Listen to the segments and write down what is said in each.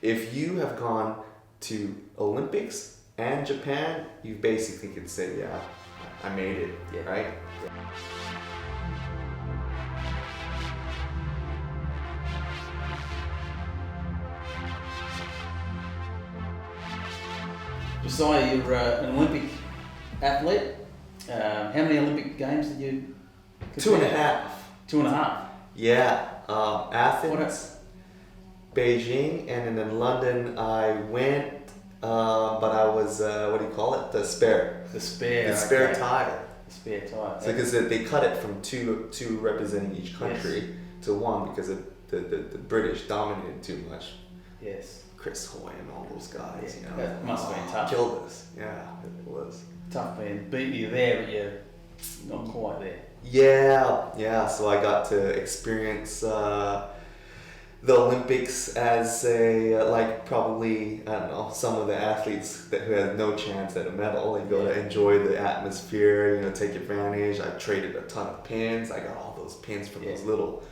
if you have gone to Olympics and Japan, you basically could say, yeah, I made it, right? Josiah, you're an Olympic athlete. How many Olympic Games did you complete? 2.5. 2.5? Yeah. Athens, Beijing, and then in London I went, but I was, what do you call it? The spare. The spare. The spare okay. tire. The spare tire. So because they cut it from two representing each country to one because the British dominated too much. Yes. Chris Hoy and all those guys, Yeah, that must have been tough. Killed us. Yeah, it was. Tough being beat you there, but you're not quite there. Yeah. So I got to experience the Olympics as probably, I don't know, some of the athletes who had no chance at a medal. They go to enjoy the atmosphere, take advantage. I traded a ton of pins. I got all those pins from those little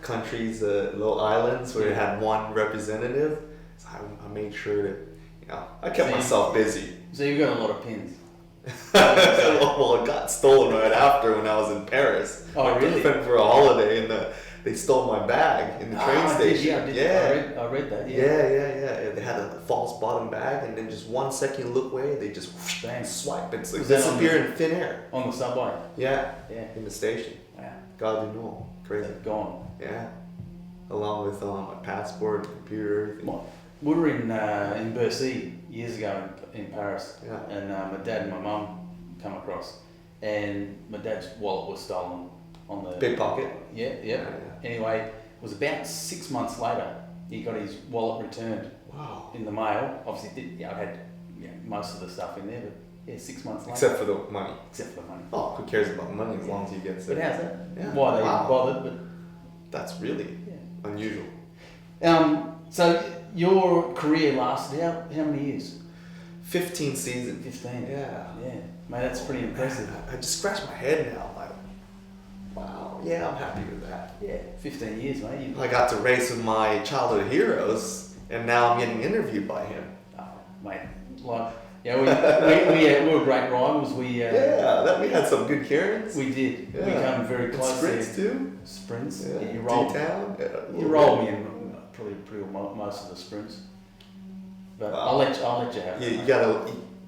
countries, little islands where it had one representative. So I made sure to, I kept myself busy. So you got a lot of pins. Well, it got stolen right after when I was in Paris. Oh, really? I went for a holiday and they stole my bag in the train station. I read that. Yeah. They had a false bottom bag, and then just 1 second you look away, they just swipe it. So disappear in thin air. On the subway? Yeah. In the station. Wow. God, you know, crazy. Gone. Yeah. Along with my passport, computer, everything. We were in Bercy years ago in Paris, and my dad and my mum come across, and my dad's wallet was stolen on the pickpocket. Yeah. Anyway, it was about 6 months later he got his wallet returned. Wow. In the mail. Obviously, I had most of the stuff in there, but 6 months later. Except for the money. Except for the money. Oh, who cares about money as long as you get it? But how's that? Yeah. Why they bothered, but that's really unusual. So your career lasted how many years? 15 seasons. 15. Yeah. Mate, that's pretty impressive. I just scratch my head now, like, wow. Yeah, I'm happy with that. Yeah, 15 years, mate. I got to race with my childhood heroes, and now I'm getting interviewed by him. Oh, mate, we were great rivals. We we had some good Karens. We did. Yeah. We came very close. Sprints too. Sprints. Yeah. You rolled. D-town. You rolled me in pretty most of the sprints. But I'll let you have it. You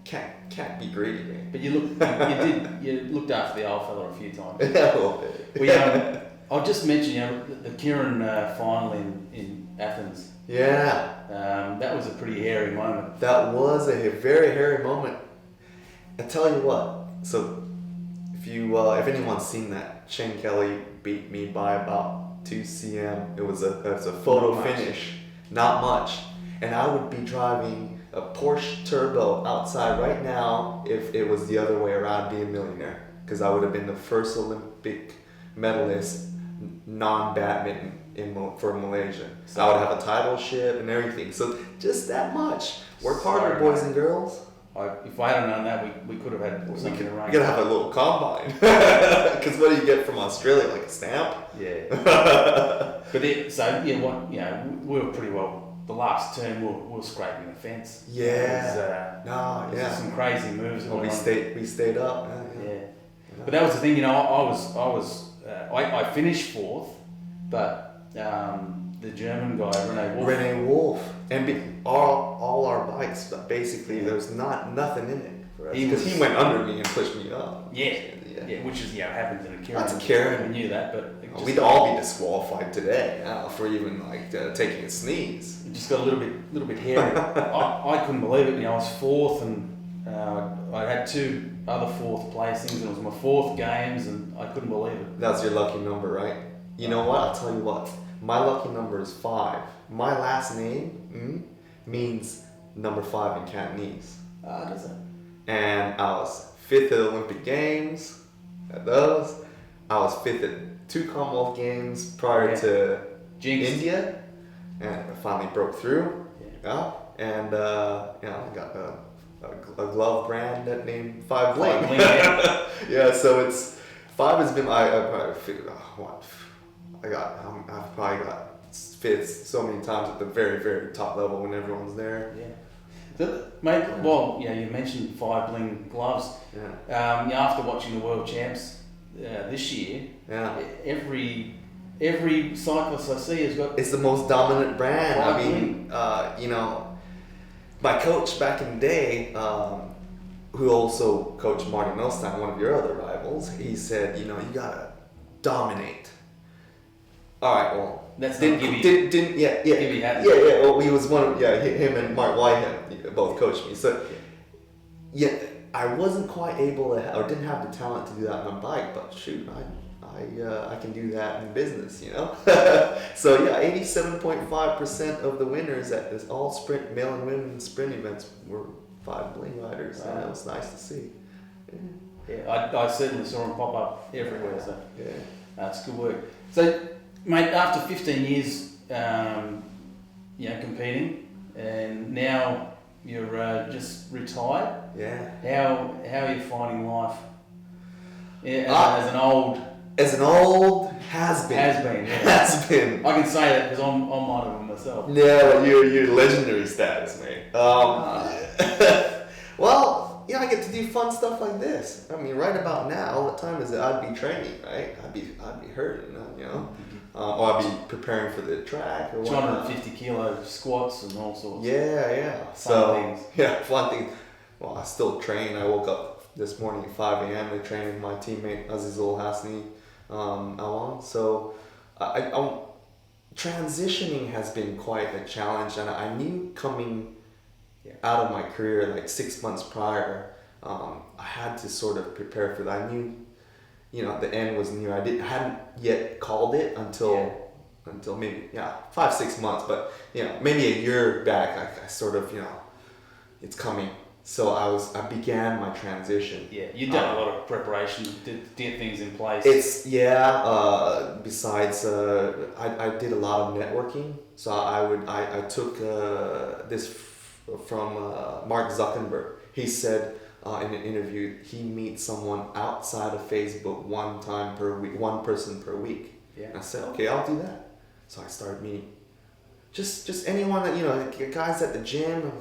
can't be greedy, man. But you looked after the old fella a few times. Yeah, well, I'll just mention the Kieran final in Athens. Yeah. That was a pretty hairy moment. That was a very hairy moment. I tell you what. So if anyone's seen that, Shane Kelly beat me by about 2 cm. It was a photo finish, not much. And I would be driving a Porsche Turbo outside right now if it was the other way around, I'd be a millionaire. Because I would have been the first Olympic medalist, non-badminton for Malaysia. So I would have a title ship and everything. So just that much. Work harder, boys and girls. If I hadn't known that, we could have had something around. We gotta have a little combine. Because what do you get from Australia? Like a stamp? Yeah. We were pretty well. The last term, we were scraping the fence. Yeah. Some crazy moves. We stayed up. Yeah. But that was the thing, I finished 4th, but the German guy, Rene Wolf. And all our bikes, basically, there's nothing in it for us. Because he went under me and pushed me up. Yeah, which is, happens in a Karen. That's a Karen. We knew that, but... We'd all be disqualified today for even, taking a sneeze. It just got a little bit hairy. I couldn't believe it. I was 4th, and I had 2 other 4th placings, and it was my 4th games, and I couldn't believe it. That's your lucky number, right? You know what? I'll tell you what. My lucky number is 5. My last name means number 5 in Cantonese. Does it? And I was 5th at Olympic Games. At those, I was 5th at 2 Commonwealth Games prior to India, and I finally broke through. And I got a glove brand that named 5 Bling. So it's 5 has been I've probably got fifth so many times at the very, very top level when everyone's there. Yeah. So, mate, well, you mentioned 5 bling gloves. Yeah. After watching the World Champs this year, every cyclist I see has got. It's the most dominant brand. 5 I mean, my coach back in the day, who also coached Marty Milstein, one of your other rivals, he said, you gotta dominate. All right, well. That's Gibby. Gibby hadn't. Yeah. Well, he was one of him and Mark Whitehead both coached me. So I wasn't quite able to, or didn't have the talent to do that on a bike. But shoot, I can do that in business, So 87.5% of the winners at this all sprint male and women sprint events were 5 bling riders. Wow. And it was nice to see. Yeah, I certainly saw them pop up everywhere. So it's good work. So. Mate, after 15 years, competing, and now you're just retired. Yeah. How are you finding life? As an old has been. Yeah. Has been. I can say that because I'm one of them myself. Yeah, you're legendary status, mate. Well. I get to do fun stuff like this. I mean, right about now, what time is it? I'd be training, right? I'd be hurting, or I'd be preparing for the track or 250 kilo squats and all sorts. Yeah. Fun things. Yeah, fun things. Well, I still train. I woke up this morning at 5 a.m. to train with my teammate Azizul Hasni Awan. So, transitioning has been quite a challenge, and I knew coming out of my career like 6 months prior, I had to sort of prepare for that. I knew, the end was near. I hadn't yet called it until maybe 5-6 months, but maybe a year back I sort of it's coming. So I began my transition. Yeah, you've done a lot of preparation to get things in place. Besides, I did a lot of networking. So I took this from Mark Zuckerberg. He said in an interview he meets someone outside of Facebook one person per week. Yeah. And I said, okay, I'll do that. So I started meeting just anyone that guys at the gym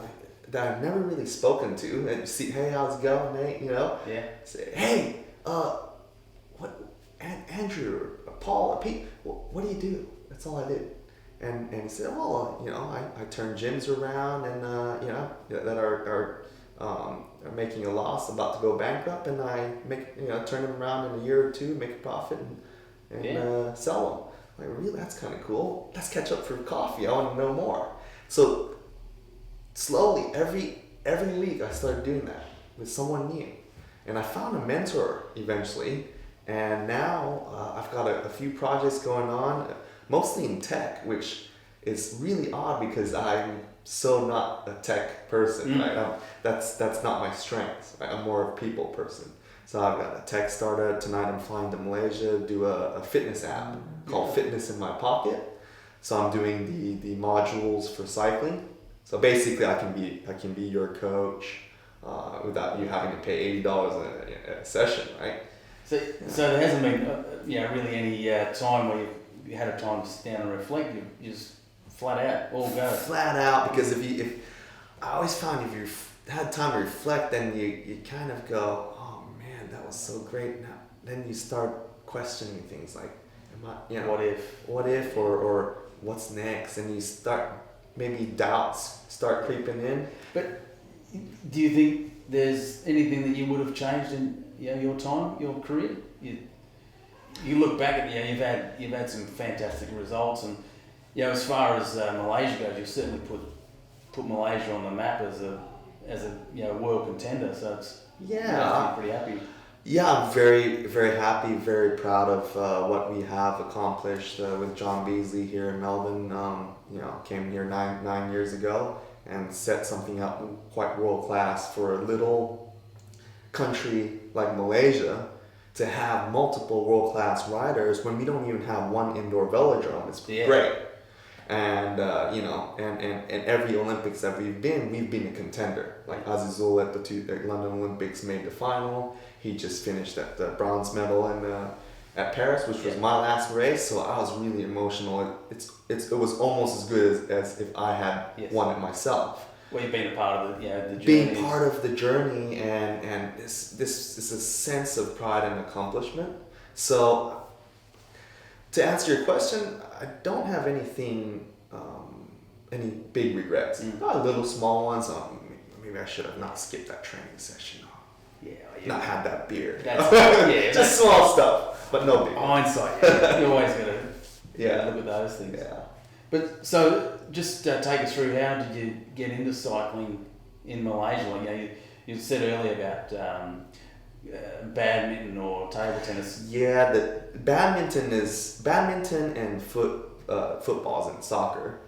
that I've never really spoken to, and see, hey, how's it going, Nate? Yeah. Say, hey, what, Andrew or Paul or Pete, what do you do? That's all I did. And he said, well, I turn gyms around and that are making a loss, about to go bankrupt, and I turn them around in a year or two, make a profit, and sell them. Like, really, that's kind of cool. Let's catch up for coffee. I want to know more. So slowly, every week, I started doing that with someone new, and I found a mentor eventually. And now I've got a few projects going on, mostly in tech, which is really odd because I'm so not a tech person. Right? That's not my strength. Right? I'm more of a people person. So I've got a tech startup. Tonight I'm flying to Malaysia to do a fitness app called Fitness in My Pocket. So I'm doing the modules for cycling. So basically I can be your coach without you having to pay $80 a session, right? So there hasn't been really any time where you had a time to sit down and reflect. You just flat out all go. Flat out, because if I always found if you had time to reflect, then you kind of go, oh man, that was so great. Now then you start questioning things like, what if or what's next, and you start, maybe doubts start creeping in. But do you think there's anything that you would have changed in your time, your career? You look back at you've had some fantastic results, and as far as Malaysia goes, you certainly put Malaysia on the map as a world contender. So it's pretty happy. Yeah, I'm very, very happy, very proud of what we have accomplished with John Beasley here in Melbourne. Came here nine years ago and set something up quite world class for a little country like Malaysia to have multiple world class riders when we don't even have one indoor velodrome. It's great. And and every Olympics that we've been a contender. Like Azizul at the London Olympics made the final. He just finished at the bronze medal at Paris, which was my last race. So I was really emotional. It was almost as good as if I had won it myself. Well, you've been a part of the journey. Being part of the journey and this is a sense of pride and accomplishment. So to answer your question, I don't have anything, any big regrets. Little small ones. Maybe I should have not skipped that training session. Not had that beer. Just small stuff, but no big. Hindsight. You're always gonna look at those things. Yeah. But so just take us through, how did you get into cycling in Malaysia? Like, you said earlier about badminton or table tennis. Yeah, the badminton and footballs and soccer.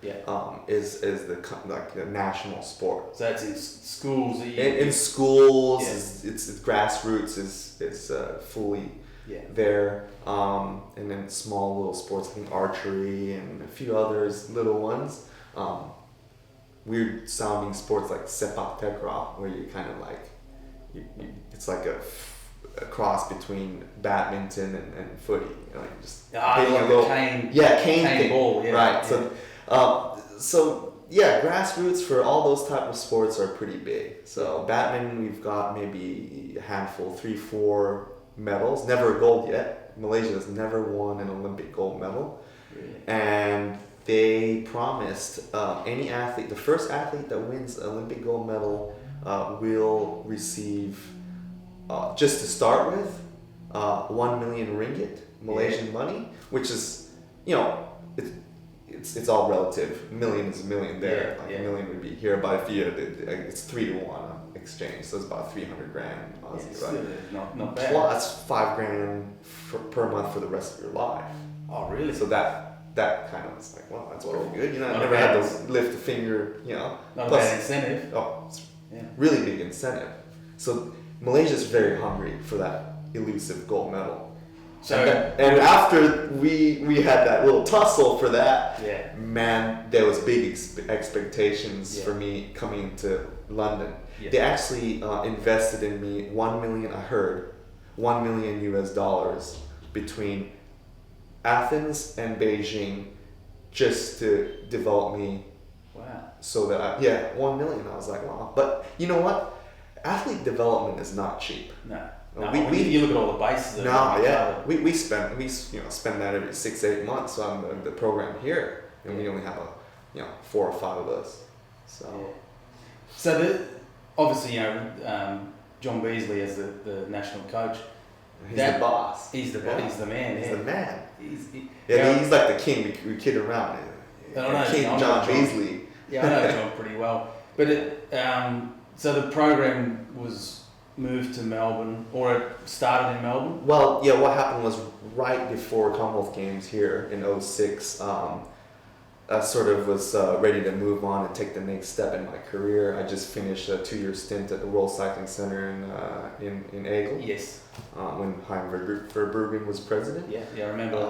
Is the national sport. So that's in schools. In schools, it's grassroots is fully there, and then small little sports, I think archery and a few others, little ones. Weird sounding sports like sepak takraw, where you kind of like, it's like a cross between badminton and footy. You know, just hitting like a little cane ball. Right. So grassroots for all those type of sports are pretty big. So badminton, we've got maybe a handful, 3-4 medals. Never a gold yet. Malaysia has never won an Olympic gold medal. Really? And they promised any athlete, the first athlete that wins an Olympic gold medal will receive, just to start with, 1 million ringgit, Malaysian money, which is, it's all relative. A million is a million there. A million would be here, but if it's 3-to-1 exchange, so it's about 300 grand Aussie, right? Not bad. Plus $5,000 per month for the rest of your life. Oh, really? So that kind of is like, well, that's pretty good. I never had to lift a finger. Not Plus, a bad incentive. Oh, it's really big incentive. So Malaysia's very hungry for that elusive gold medal. So and after we had that little tussle for that, man, there was big expectations for me coming to London. They actually invested in me $1 million. I heard $1 million US between Athens and Beijing, just to develop me. Wow. So that $1 million. I was like, wow. But you know what? Athlete development is not cheap. No. You look at all the bases. We spend that every 6-8 months on the program here, and we only have 4 or 5 of us. So obviously John Beasley as the national coach. He's the boss. He's the man. He's the man. He's he's like the king. We kid around. King John Beasley. Yeah, I know John pretty well. But so the program was moved to Melbourne, or it started in Melbourne? Well, what happened was right before Commonwealth Games here in 2006, I sort of was ready to move on and take the next step in my career. I just finished a 2-year stint at the World Cycling Center in Aigle. Yes. When Hein Verbruggen was president. Yeah, I remember.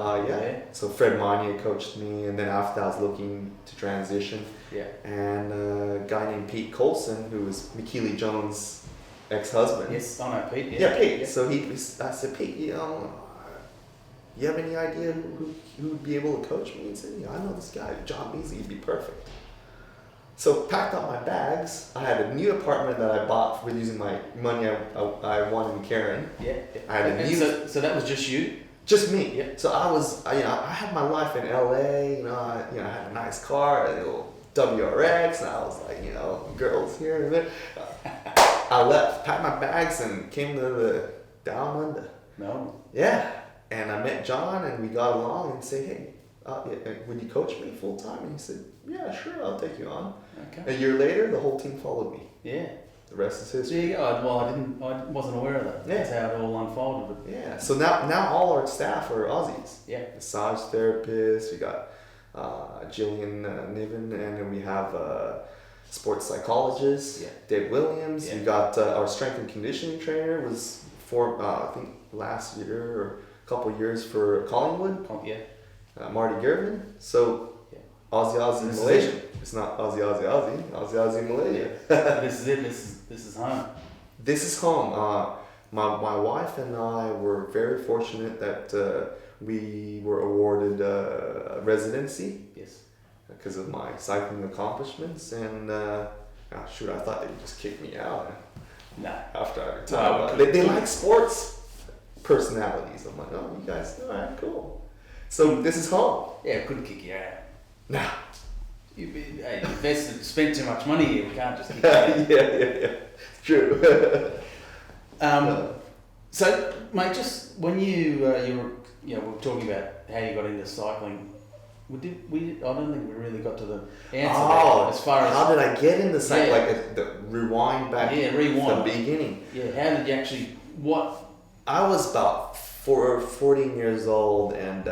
So Fred Magnier coached me, and then after that I was looking to transition. Yeah. And a guy named Pete Colson, who was Michele Jones' ex-husband. Yes, I know Pete. Yeah, Pete. Yeah. So I said, Pete, you have any idea who would be able to coach me? He said, I know this guy, John Beasley, he'd be perfect. So packed up my bags. I had a new apartment that I bought with using my money I won in Karen. Yeah. I had a new. So that was just you? Just me. Yeah. So I had my life in LA. I had a nice car, a little WRX, and I was like, girls here and there. I left, packed my bags, and came to the down under. No. Yeah. And I met John, and we got along, and said, hey, would you coach me full time? And he said, yeah, sure, I'll take you on. Okay. A year later, the whole team followed me. Yeah. The rest is history. There you go. I wasn't aware of that. That's how it all unfolded. Yeah. So now all our staff are Aussies. Yeah. Massage therapists. We got Jillian Niven, and then we have sports psychologist, Dave Williams. We got our strength and conditioning trainer was I think last year or a couple of years for Collingwood. Marty Gervin. So Aussie Malaysian. It's not Aussie Malaysia. This is it. This is home. This is home. my wife and I were very fortunate that we were awarded a residency. Yes. Because of my cycling accomplishments, and shoot, I thought they'd just kick me out No. after I retired. Well, they like sports personalities. I'm like, oh, you guys, all right, cool. So this is home. Yeah, it couldn't kick you out. Nah. You invested, spent too much money here. We can't just kick you out. yeah. True. So, mate, just when you were we were talking about how you got into cycling. I don't think we really got to the answer there. As far as how did I get into cycling? Like the rewind back. Yeah, rewind. The beginning. Yeah, how did you actually? What? I was about 14 years old, and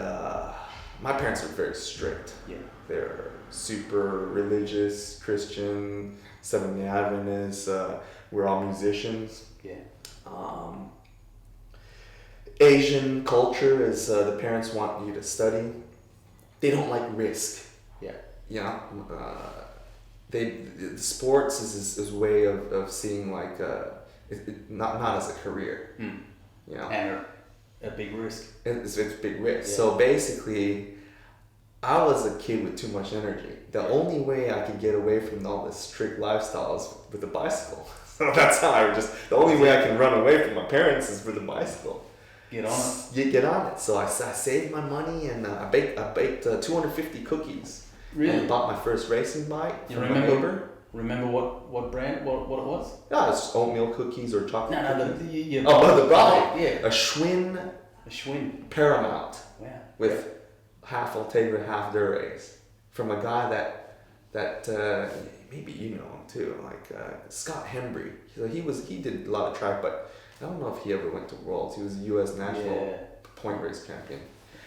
my parents were very strict. Yeah. They're super religious, Christian, Seventh-day Adventists. We're all musicians. Yeah. Asian culture is the parents want you to study. They don't like risk. Yeah. You know, sports is a way of seeing like not as a career. You know, and a big risk. It's a big risk. Yeah. So basically, I was a kid with too much energy. The only way I could get away from all this strict lifestyle is with a bicycle. So that's how the only way I can run away from my parents is with a bicycle. Get on it. You get on it. So I saved my money, and I baked 250 cookies. Really? And bought my first racing bike. You from my neighbor. Remember what brand? What it was? No, it's oatmeal cookies or chocolate cookies. The product. Yeah. A Schwinn. A Schwinn. Paramount. Wow. With half Ultegra, half Durace. From a guy that maybe you know him too, like Scott Hembry. He did a lot of track, but I don't know if he ever went to Worlds. He was a U.S. national point race champion.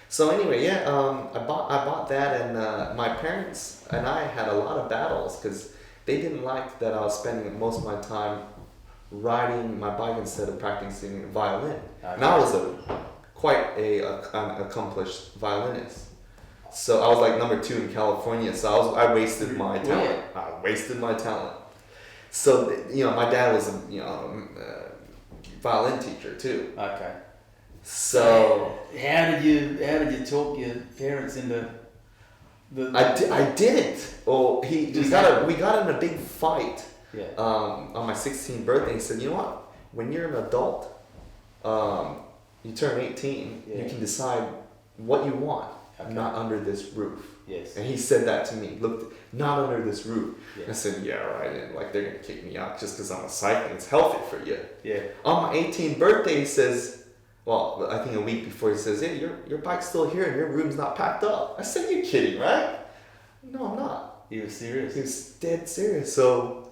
So anyway, I bought that, and my parents and I had a lot of battles because they didn't like that I was spending most of my time riding my bike instead of practicing violin. Okay. And I was quite an accomplished violinist. So I was like number 2 in California. So I wasted my talent. Yeah. I wasted my talent. So my dad was a violin teacher too. Okay. So how did you talk your parents into the? I didn't. Oh, we got in a big fight. Yeah. On my 16th birthday, he said, you know what? When you're an adult, you turn 18. Yeah. You can decide what you want. Okay. Not under this roof. Yes. And he said that to me. Look, not under this roof. Yeah. I said, yeah, right. And like they're gonna kick me out just because I'm a cycling. It's healthy for you. Yeah. On my 18th birthday, he says, well, I think a week before, he says, hey, your bike's still here and your room's not packed up. I said, you're kidding, right? No, I'm not. He was serious. He was dead serious. So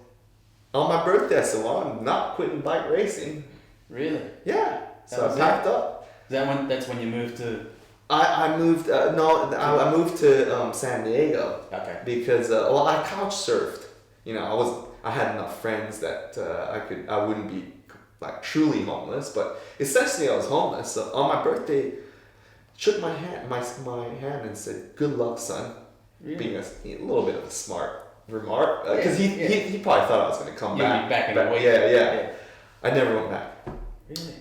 on my birthday, I said, well, I'm not quitting bike racing. Really? Yeah. So I packed up. That's when you moved to. I moved. I moved to San Diego. Okay. Because I couch surfed. I had enough friends that I wouldn't be like truly homeless, but essentially I was homeless. So on my birthday, shook my hand and said, "Good luck, son." Really? Being a little bit of a smart remark because he probably thought I was going to come back. You'll be back in a week. Yeah. I never went back. Really?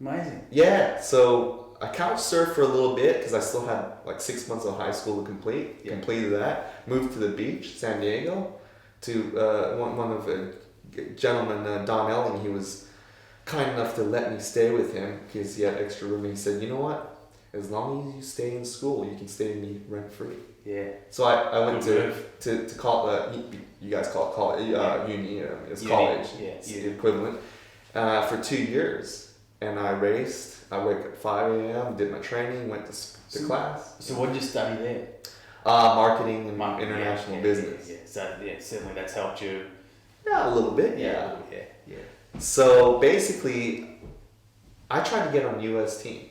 Amazing. Yeah. So I couch surfed for a little bit because I still had like 6 months of high school to complete. Yeah. Completed that. Moved to the beach, San Diego, to one of the gentlemen, Don Elling. He was kind enough to let me stay with him because he had extra room. And he said, "You know what? As long as you stay in school, you can stay with me rent free." Yeah. So I went to college. You guys call it college. Uni. It's college. Yeah. It's the equivalent. For 2 years, and I raced. I wake up at 5 a.m. Did my training. Went to class. So what did you study there? Marketing and international business. Yeah. So certainly that's helped you. Yeah, a little bit. Yeah. So basically, I tried to get on the U.S. team.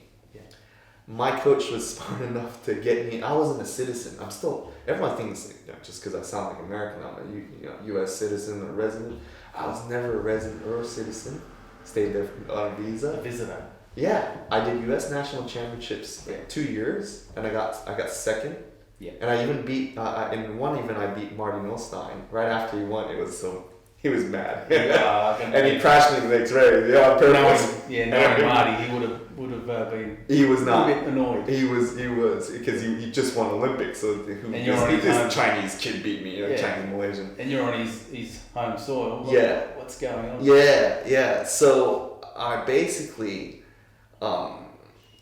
My coach was smart enough to get me. I wasn't a citizen. I'm still. Everyone thinks just because I sound like American, I'm a U.S. citizen or resident. I was never a resident or a citizen. Stayed there on a visa. A visitor. Yeah, I did U.S. national championships 2 years, and I got second. Yeah. And I even beat in one event. I beat Marty Milstein right after he won. It was so he was mad. And he crashed me the next race. Yeah, on purpose. Knowing Marty, he would have been. He was not a bit annoyed. He was because he just won Olympics. So this Chinese kid beat me, Chinese Malaysian. And you're on his home soil. What's going on? Yeah. So I basically, my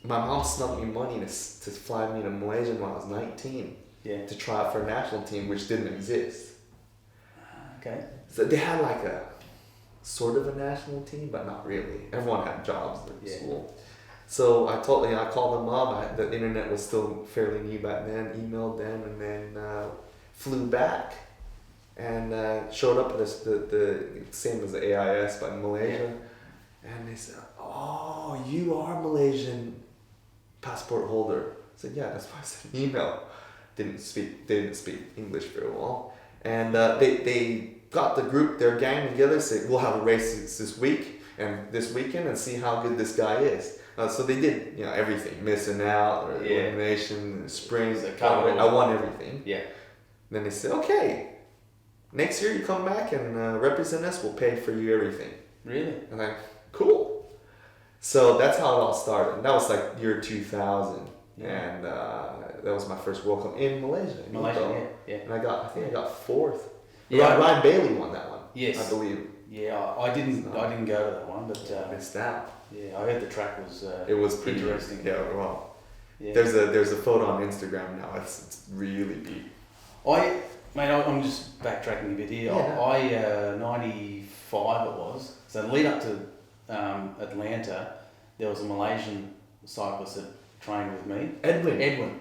mom snuck me money to fly me to Malaysia when I was 19. Yeah. To try out for a national team, which didn't exist. Okay. So they had like a sort of a national team, but not really. Everyone had jobs at school. So I called them up. The internet was still fairly new back then. Emailed them and then flew back and showed up at the same as the AIS, but in Malaysia. Yeah. And they said, "Oh, you are Malaysian passport holder." I said, "Yeah, that's why I sent an email." They didn't speak English very well, and they got their gang together. Said, "We'll have a race this week and this weekend and see how good this guy is." So they did, everything, missing out, or elimination, springs. I won everything. Yeah. Then they said, "Okay, next year you come back and represent us. We'll pay for you everything." Really? And I'm like, "Cool." So that's how it all started. And that was like year 2000, and that was my first World Cup in Malaysia. Yeah. And I think I got fourth. Yeah. Ryan Bailey won that one. Yes. I believe. Yeah, I didn't go to that one, but missed out. Yeah, I heard the track was. It was pretty interesting. Yeah, well, there's a photo on Instagram now. It's really deep. I'm just backtracking a bit here. Yeah. 95 it was. So lead up to Atlanta, there was a Malaysian cyclist that trained with me. Edwin.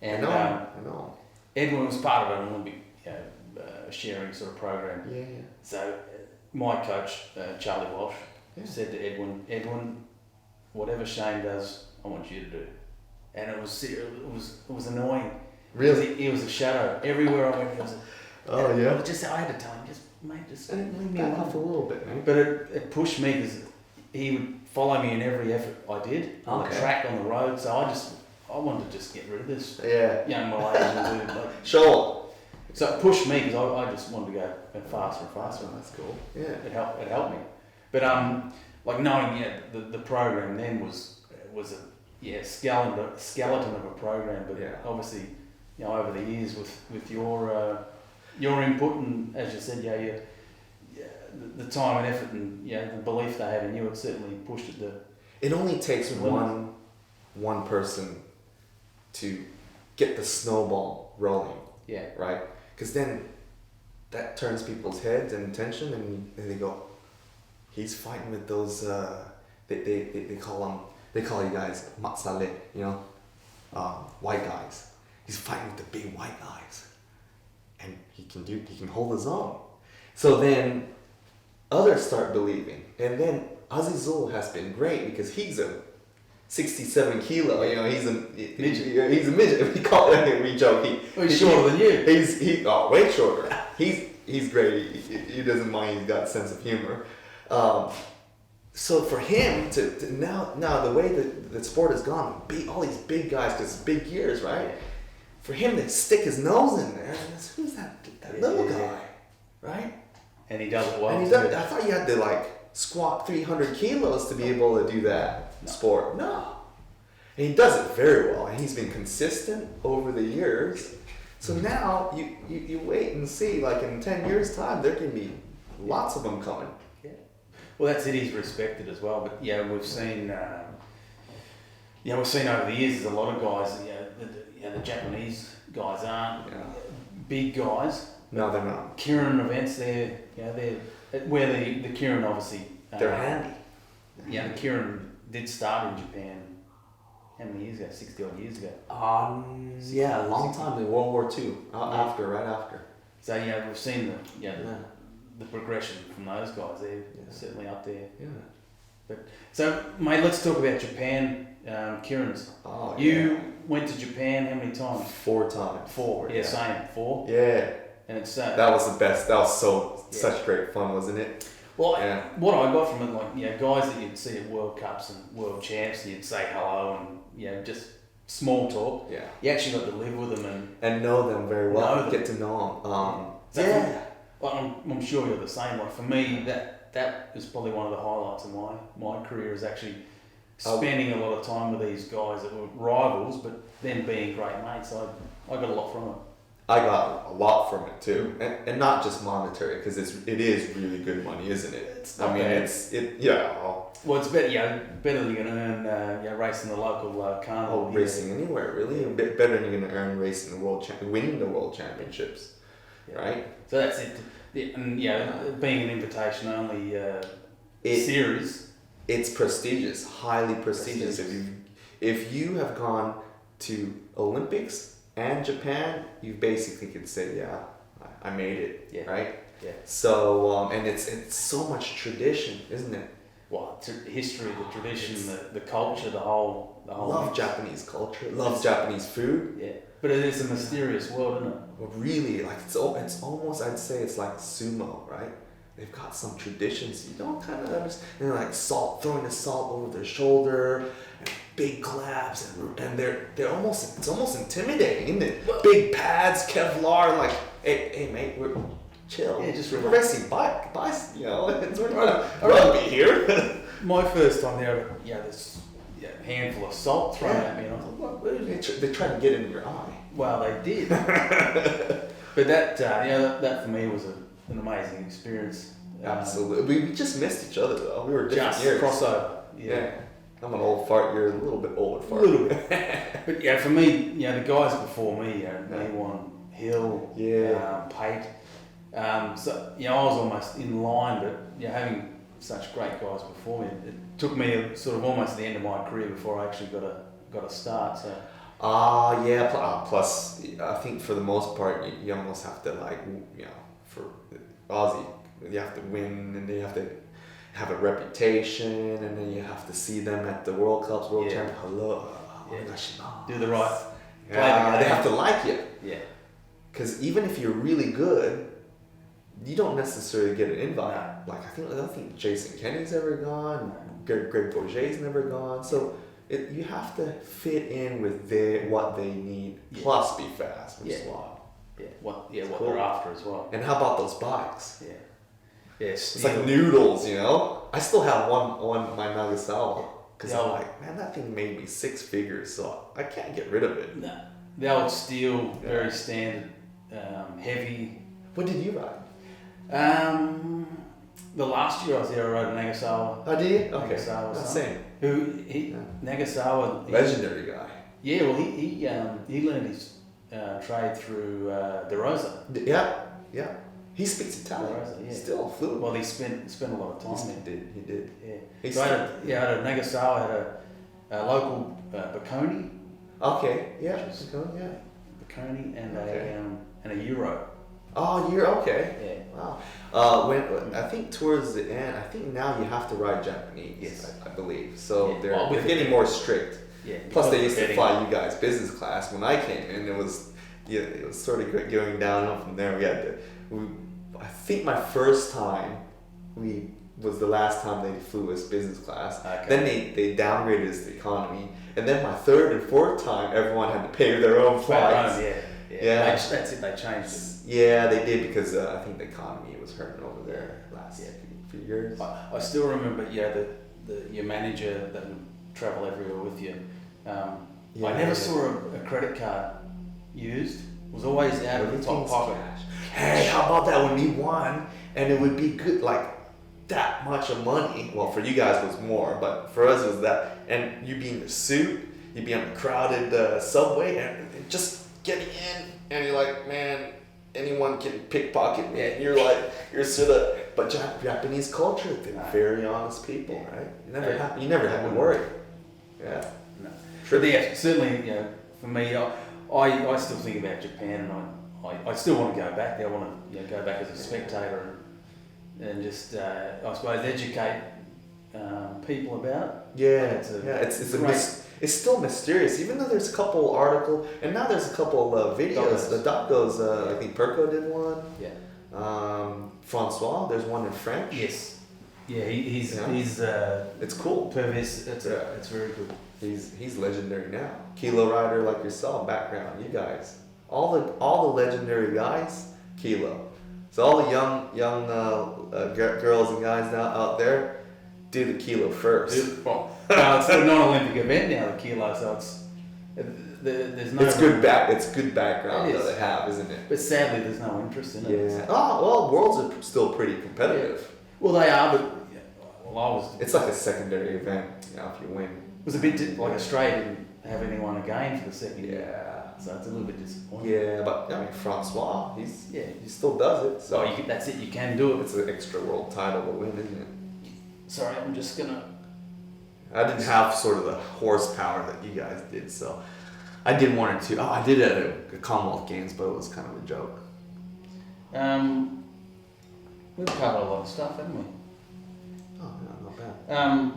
And I know. Edwin was part of an Olympic sharing sort of program. Yeah. So my coach, Charlie Walsh, said to Edwin, whatever Shane does, I want you to do. And it was annoying. Really? He was a shadow. Everywhere I went, I had to tell him, just leave me back alone. off a little bit, man. But it pushed me because he would follow me in every effort I did on the track, on the road. So I wanted to just get rid of this young Malaysian dude. Show him. So it pushed me because I just wanted to go faster and faster. That's cool. Yeah. It helped me. But knowing the program then was a skeleton of a program. But obviously, over the years with your input and, as you said, the time and effort and the belief they had in you, it certainly pushed it. It only takes one person to get the snowball rolling. Yeah. Right. Because then that turns people's heads and attention, and they go, "He's fighting with those." They call you guys matsale, white guys. He's fighting with the big white guys, and he can hold his own. So then others start believing, and then Azizul has been great because he's a 67 kilo. He's a midget. He's a midget. We joke. He's shorter than you. He's way shorter. He's great. He doesn't mind. He's got a sense of humor. So for him to now the way that the sport has gone, beat all these big guys because it's big years, right? Yeah. For him to stick his nose in there, who's that little guy, right? And he does it well. I thought you had to squat 300 kilos to be able to do that sport. No. And he does it very well, and he's been consistent over the years. So now you wait and see, in 10 years' time, there can be lots of them coming. Yeah. Well, that's it. He's respected as well. But we've seen, over the years, there's a lot of guys. The Japanese guys aren't big guys. No, they're not. Keirin events, they're where the Keirin obviously they're handy. Yeah, the Keirin did start in Japan. How many years ago? 60 odd years ago. A long time in World War II. Right after. So we've seen the progression from those guys. They're certainly up there. Yeah. But so, mate, let's talk about Japan. Keirin's. You went to Japan how many times? 4 times. 4. Yeah, same. 4. Yeah. And it's that was the best. That was such great fun, wasn't it? Well, what I got from it, guys that you'd see at World Cups and World Champs, and you'd say hello and just small talk. Yeah. You actually got to live with them and know them very well. Get to know them. I'm sure you're the same. Like for me, that is probably one of the highlights of my career, is actually spending a lot of time with these guys that were rivals, but then being great mates. I got a lot from it. I got a lot from it too, and not just monetary, because it is really good money, isn't it? Well, it's better. Better than you're gonna earn racing the local carnival. Racing anywhere really, a bit better than you're gonna earn racing winning the world championships, right? So that's it. And being an invitation only series, it's prestigious, highly prestigious. If you have gone to Olympics and Japan, you basically could say, I made it, right? Yeah. So and it's so much tradition, isn't it? Well, history, the tradition, the culture, the whole. Love mix. Japanese culture. Love Japanese food. Yeah, but it is a mysterious world, isn't it? Well, really, like it's almost, I'd say it's like sumo, right? They've got some traditions you don't kind of understand. And like throwing the salt over their shoulder, and big claps, and they're almost, it's almost intimidating, isn't it? Big pads, Kevlar, like, hey mate, we're chill. Yeah, just we're relax. racing bike, you know. We're not rugby here. My first time there, this handful of salt thrown at me, and I thought, what is it? They try to get in your eye. Well, they did. But that for me was an amazing experience. Absolutely. We just missed each other though. We were different Just years. crossover. Yeah. I'm an old fart. You're a little bit older fart. A little bit. But for me, the guys before me, Ewan, Hill, Pate. So I was almost in line, but having such great guys before me, it took me sort of almost the end of my career before I actually got a start. So. Plus, I think for the most part, you almost have to for Aussie, you have to win, and then you have to have a reputation, and then you have to see them at the World Cups, World Champions. Hello, do the right. They have to like you. Yeah. Because even if you're really good, you don't necessarily get an invite. No. Like I don't think Jason Kenny's ever gone. Greg Bourget's never gone. So you have to fit in with what they need, plus be fast, which is wild. Yeah, what cool. they're after as well. And how about those bikes? Yeah. Yeah, it's like noodles, I still have one my Nagasawa, because I'm like, man, that thing made me 6 figures, so I can't get rid of it. No. The old steel, very standard, heavy. What did you ride? The last year I was there, I rode a Nagasawa. Oh, did you? Okay. Nagasawa, Same. Nagasawa. Legendary guy. Yeah, well, he learned his trade through De Rosa. Yeah. He speaks Italian. Still fluent. Well, he spent a lot of time there. He did. Yeah. I had a Nagasawa, had a local Bocconi. Okay. Yeah. Bocconi and a Euro. Oh, you're okay. Yeah. Wow. When I think towards the end, I think now you have to ride Japanese. Yes. I believe. So they're getting more strict. Yeah. Plus, they used to fly you guys business class when I came in. It was sort of going downhill from there. I think my first time was the last time they flew us business class. Okay. Then they downgraded us to economy, and then my third and fourth time, everyone had to pay their own flights. Yeah. That's it. They changed it. Yeah, they did, because I think the economy was hurting over there last few years. I still remember, your manager that would travel everywhere with you. I never saw a credit card used. It was always out of the top pocket. Hey, how about that when we won, and it would be good, like that much of money. Well, for you guys it was more, but for us it was that. And you'd be in the suit, you'd be on the crowded subway, and just getting in, and you're like, man, anyone can pickpocket me, and you're sort of. But Japanese culture, they're very honest people, right? You never have to worry. Yeah. No. But certainly, for me, I still think about Japan, and I still want to go back there. I want to go back as a spectator and just, I suppose, educate people about it. It's still mysterious, even though there's a couple articles, and now there's a couple videos. The docos, I think Perko did one. Yeah. Francois, there's one in French. Yes. Yeah, he's it's cool. Pervis, it's very good. He's legendary now. Kilo rider like yourself, background, you guys. All the legendary guys, Kilo. So all the young girls and guys now out there, do the kilo first. Well, it's a non-Olympic event now, the kilo, so there's no. It's good background that they have, isn't it? But sadly, there's no interest in it. Yeah. Oh well, worlds are still pretty competitive. Yeah. Well, they are, but It's like a secondary event, if you win. It was a bit like Australia didn't have anyone again for the second year. Yeah. So it's a little bit disappointing. Yeah, but Francois, he still does it. So that's it. You can do it. It's an extra world title to win, isn't it? Sorry, I'm just gonna. I didn't have sort of the horsepower that you guys did, so I did one or two. Oh, I did it at the Commonwealth Games, but it was kind of a joke. We've covered a lot of stuff, haven't we? Oh, no, not bad.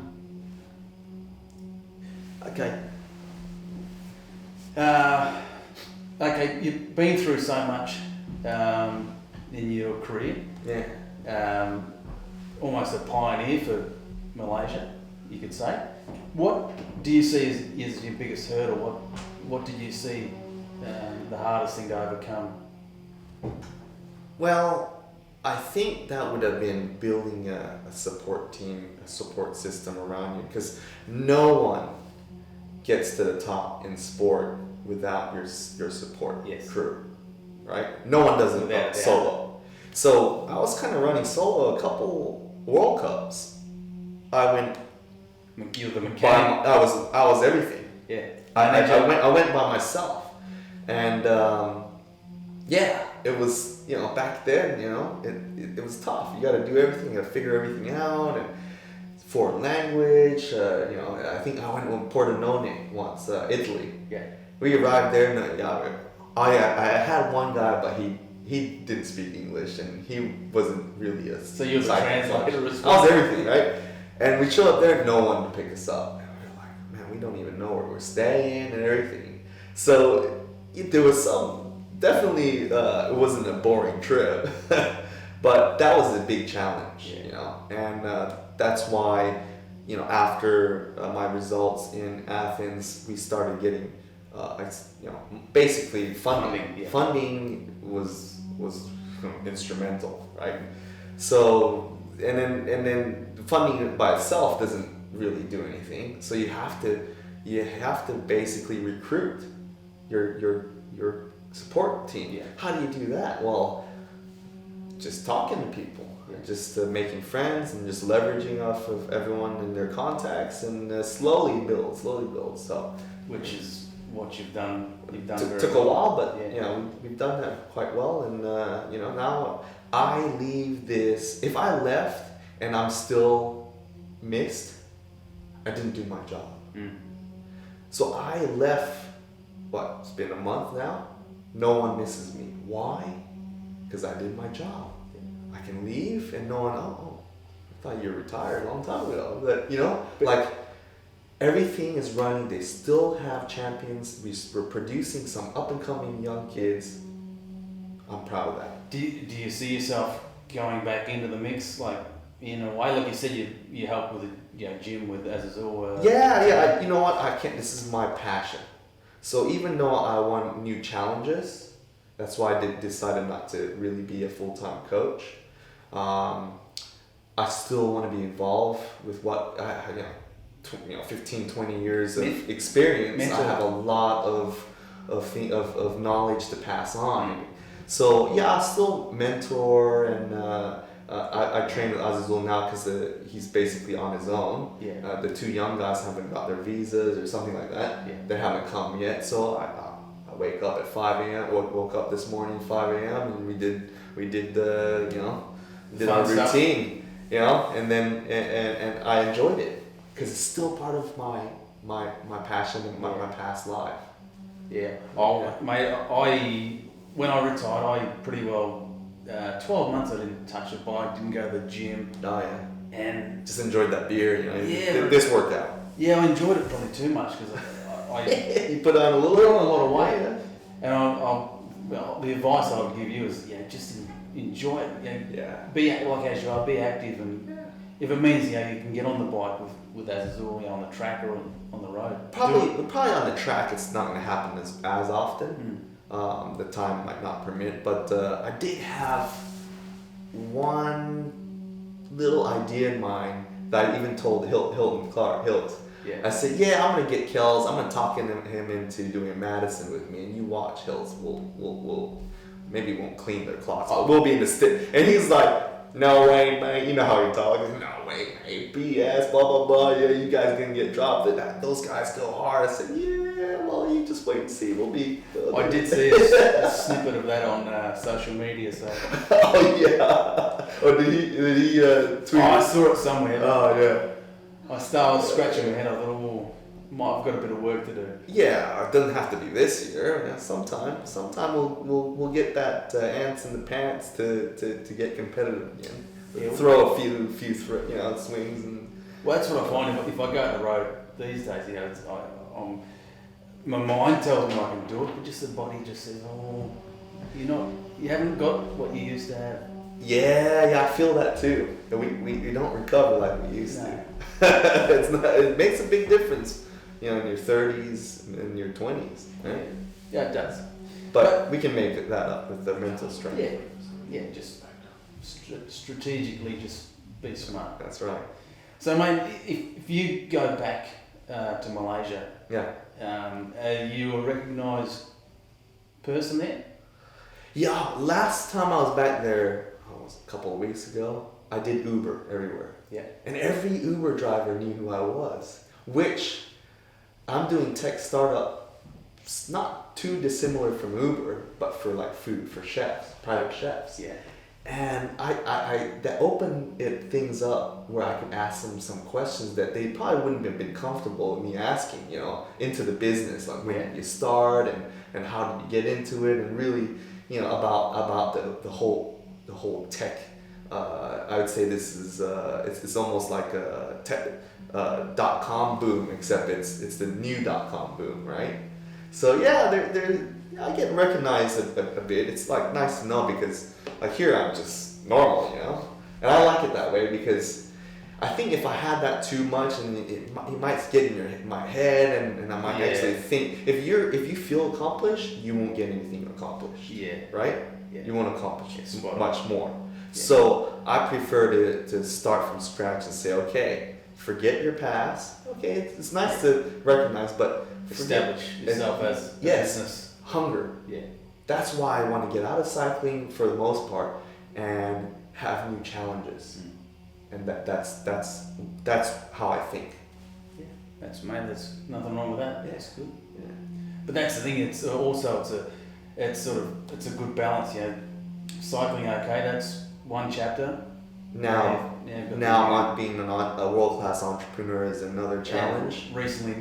Okay. Okay, you've been through so much in your career. Yeah. Almost a pioneer for Malaysia, you could say. What do you see as your biggest hurdle? What did you see the hardest thing to overcome? Well, I think that would have been building a support team, a support system around you, because no one gets to the top in sport without your support crew, right? No one does it solo. So I was kind of running solo a couple World Cups. I went. You're the mechanic. I was everything. Yeah. I went by myself, and it was back then it was tough. You got to do everything. You got to figure everything out, and foreign language. I think I went to Pordenone once, Italy. Yeah. We arrived there, and I had one guy, but he didn't speak English, and he wasn't really a. So you're the translator. I was everything, right? And we showed up there, no one to pick us up. And we were like, man, we don't even know where we're staying and everything. So there was definitely, it wasn't a boring trip, but that was a big challenge, and that's why, after my results in Athens, we started getting, basically funding. Funding was instrumental, right? So, and then funding by itself doesn't really do anything. So you have to basically recruit your support team. Yeah. How do you do that? Well, just talking to people, just making friends, and just leveraging off of everyone and their contacts, and slowly build. So, which is what you've done. You've done. Took a while, but we've done that quite well. And now I leave this. If I left and I'm still missed, I didn't do my job. So I left. It's been a month now. No one misses me. Why? Because I did my job. I can leave and no one, I thought you were retired a long time ago. But, everything is running. They still have champions. We're producing some up and coming young kids. I'm proud of that. Do you see yourself going back into the mix, in a way? Like you said, you help with the gym with Azazul. Yeah. You know what? I can't. This is my passion. So even though I want new challenges, that's why I decided not to really be a full-time coach. I still want to be involved with what 15, 20 years of experience. I have a lot of knowledge to pass on. So I still mentor, and I train with Azizul now because he's basically on his own. Yeah. The two young guys haven't got their visas or something like that. Yeah. They haven't come yet. So I wake up at 5 a.m. Woke up this morning 5 a.m. and we did our routine, and then and I enjoyed it because it's still part of my passion and my past life. Yeah. Mate, when I retired, I pretty well. 12 months I didn't touch a bike, didn't go to the gym. Oh yeah. And just enjoyed that beer, this workout. Yeah, I enjoyed it probably too much because I you put on a lot of weight. Yeah. And the advice I would give you is just enjoy it. Be like as you are, be active, and if it means you can get on the bike with Azazul on the track or on the road. Probably on the track it's not going to happen as often. The time might not permit, but I did have one little idea in mind that I even told Hilton Clark Hilt. Yeah. I said, yeah, I'm gonna get Kells. I'm gonna talk him into doing Madison with me, and you watch Hills. We'll maybe we won't clean their clocks, but we'll be in the stick. And he's like, no way, man. You know how he talks. No way, man. BS. Blah blah blah. Yeah, you guys gonna get dropped. Those guys go hard. I said, yeah. Well, you just wait and see. We'll be. I did see a snippet of that on social media. So. Oh yeah. Or did he tweet? I saw it somewhere. Oh yeah. I was scratching my head. I thought, oh, I've got a bit of work to do. Yeah, it doesn't have to be this year. Yeah, sometime we'll get that ants in the pants to get competitive again. Yeah, throw a few swings and. Well, that's what I find if I go out the road these days. My mind tells me I can do it, but just the body just says, oh, you haven't got what you used to have. Yeah, I feel that too. We don't recover like we used to. It makes a big difference, in your 30s and your 20s. Right? Yeah, it does. But we can make that up with the mental strength. Yeah, just strategically just be smart. That's right. So, mate, if you go back to Malaysia, are you a recognised person there? Yeah, last time I was back there, a couple of weeks ago, I did Uber everywhere. Yeah. And every Uber driver knew who I was, which I'm doing tech startup, not too dissimilar from Uber, but for like food, for chefs, private chefs. Yeah. And I that opened things up where I could ask them some questions that they probably wouldn't have been comfortable with me asking, into the business, like when did you start and how did you get into it, and really, about the whole tech. I would say this is it's almost like a tech .com boom, except it's the new .com boom, right? So yeah, I get recognized a bit. It's like nice to know because like here I'm just normal, and I like it that way because I think if I had that too much and it might get in my head and I might actually think if you feel accomplished, you won't get anything accomplished. Yeah. Right? Yeah. You want to accomplish much more. Yeah. So I prefer to start from scratch and say, okay, forget your past. Okay, it's nice to recognize, but establish yourself as a business. Hunger. Yeah. That's why I want to get out of cycling for the most part and have new challenges. And that's how I think. Yeah, there's nothing wrong with that. Yeah. That's good. Yeah. But that's the thing. It's also it's a good balance. Cycling, okay, that's one chapter. Now not being a world-class entrepreneur is another challenge. And recently,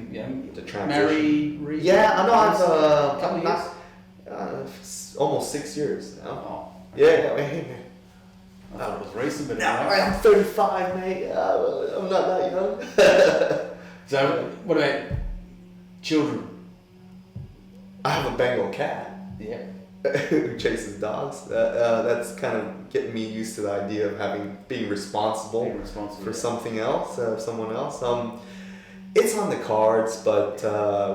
the transition. Married. Yeah, I know. I've a couple years. Almost 6 years now. Oh. Yeah. I thought it was recent, but No, I'm 35, mate. I'm not that young. So, what about children? I have a Bengal cat. Yeah. Who chases dogs. That's kind of getting me used to the idea of being responsible for something else, someone else. It's on the cards, but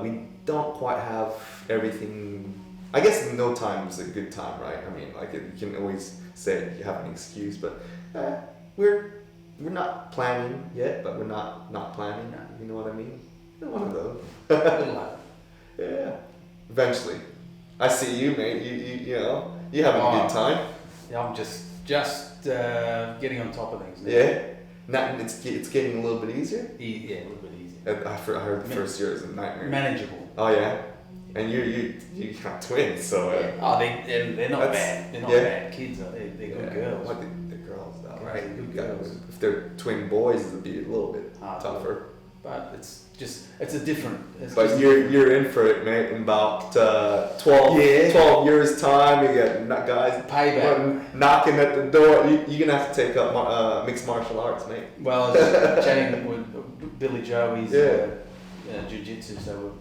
we don't quite have everything. I guess no time is a good time, right? I mean, like you can always say you have an excuse, but we're not planning yet, but we're not planning. You know what I mean? One of those. Yeah. Eventually. I see you, mate. You having a good time. Yeah, I'm just getting on top of things now. Yeah. It's getting a little bit easier. Yeah, a little bit easier. I heard the first year is a nightmare. Manageable. Oh yeah. And you got twins, so. They're not bad. They're not bad kids. They're good girls. What the girls though? Great, good girls. If they're twin boys, it'll be a little bit tougher. But it's a different. But you're in for it, mate. In about 12 years time, you get guys payback knocking at the door. You're gonna have to take up mixed martial arts, mate. Well, I was chatting with Billy Joe. He's jiu-jitsu, so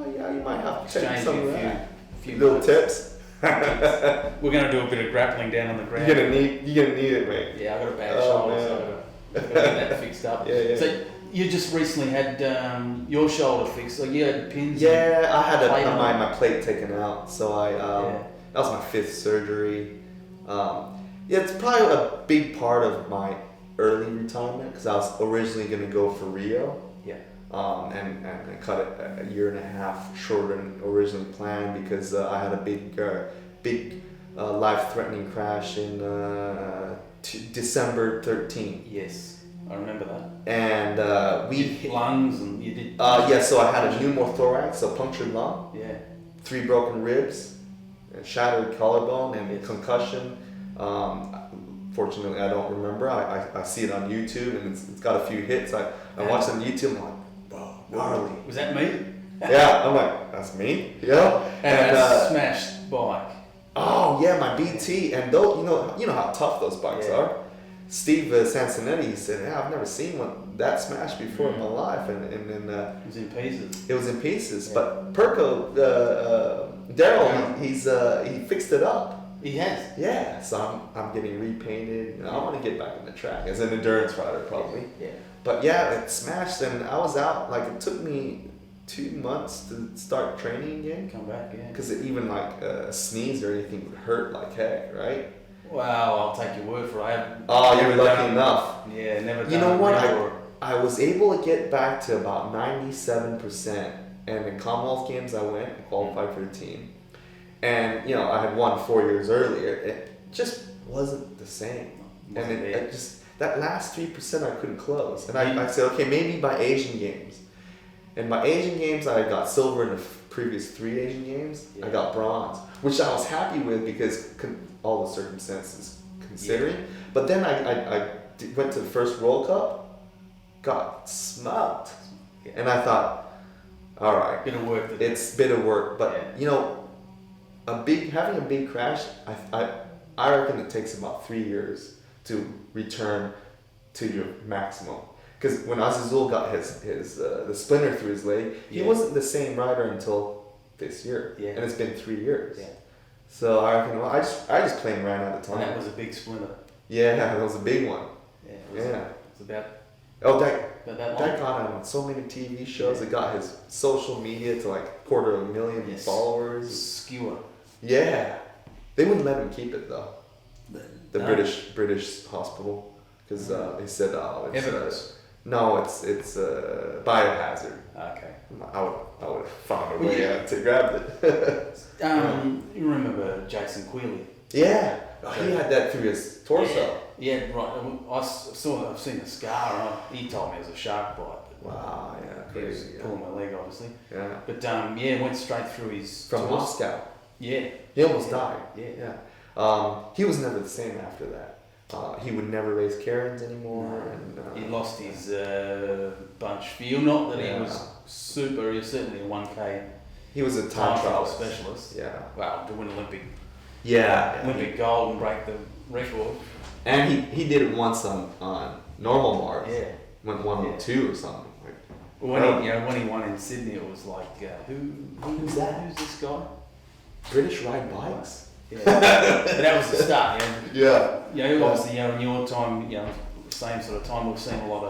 you might have to take exchange some a few little tips. We're gonna do a bit of grappling down on the ground. You're gonna need it, mate. Yeah, I got a bad shoulder, so I gotta get that fixed up. Yeah. So you just recently had your shoulder fixed, like you had pins. Yeah, I had my plate taken out, so that was my 5th surgery. Yeah, it's probably a big part of my early retirement because I was originally going to go for Rio. Yeah. And I cut it a year and a half shorter than originally planned because I had a big life-threatening crash in December 13th. Yes, I remember that. And we you hit lungs and you did. Yeah, so I had a pneumothorax, a punctured lung. Yeah. 3 broken ribs, a shattered collarbone, and Yes. concussion. Fortunately, I don't remember. I see it on YouTube, and it's got a few hits. I watched it on YouTube. I'm like, whoa, gnarly. Was that me? Yeah, I'm like, that's me. Yeah. And a smashed bike. Oh yeah, my BT, and though you know how tough those bikes are. Steve Sansonetti said, "Yeah, I've never seen one that smashed before in my life," and then it was in pieces. It was in pieces, but Perko, Daryl, he fixed it up. He has. Yeah, so I'm getting repainted. I want to get back in the track as an endurance rider, probably. Yeah. But yeah, it smashed, and I was out. Like it took me 2 months to start training again. Come back, yeah. Because even like a sneeze or anything would hurt like heck, right? Wow, I'll take your word for it. You're lucky enough. Yeah, never done. You know what? Before. I was able to get back to about 97%, and in Commonwealth Games I went and qualified for the team. And I had won 4 years earlier. It just wasn't the same. And it just that last 3% I couldn't close. And I said, okay, maybe by Asian Games. And by Asian Games I got silver in the previous 3 Asian Games. I got bronze, which I was happy with because all the circumstances considering. Yeah. But then I went to the first World Cup, got smoked, and I thought, all right, bit of work. It's bit of work, but having a big crash, I reckon it takes about 3 years to return to your maximum. Because when Azizul got the splinter through his leg, he wasn't the same rider until this year, and it's been 3 years. Yeah. So I reckon, I just plain ran out of time. And that was a big splinter. Yeah, that was a big one. Yeah. It was about. Oh, that got him on so many TV shows. It got his social media to like 250,000 followers. Skewer. Yeah, they wouldn't let him keep it though. The British hospital, because they said, oh, it's evidence. No, it's biohazard. Okay. I would have found a way to grab it. You remember Jason Quealy? Yeah, he had that through his torso. Yeah, right. I've seen the scar. He told me it was a shark bite. Wow, yeah, crazy. He was pulling my leg, obviously. Yeah. But went straight through his. From Moscow. Yeah. He almost died. Yeah. He was never the same after that. He would never race Karens anymore. And, he lost his bunch feel. Not that he was super. He was certainly a 1K. He was a time trial specialist. Yeah. Wow, to win Olympic. Yeah. Olympic gold and break the record. And he did it once on normal Mars. Yeah. Went 102 or something. When he won in Sydney, it was like, who's that? Who's this guy? British ride bikes. Yeah. But that was the start. Yeah. Obviously, in your time, same sort of time, we've seen a lot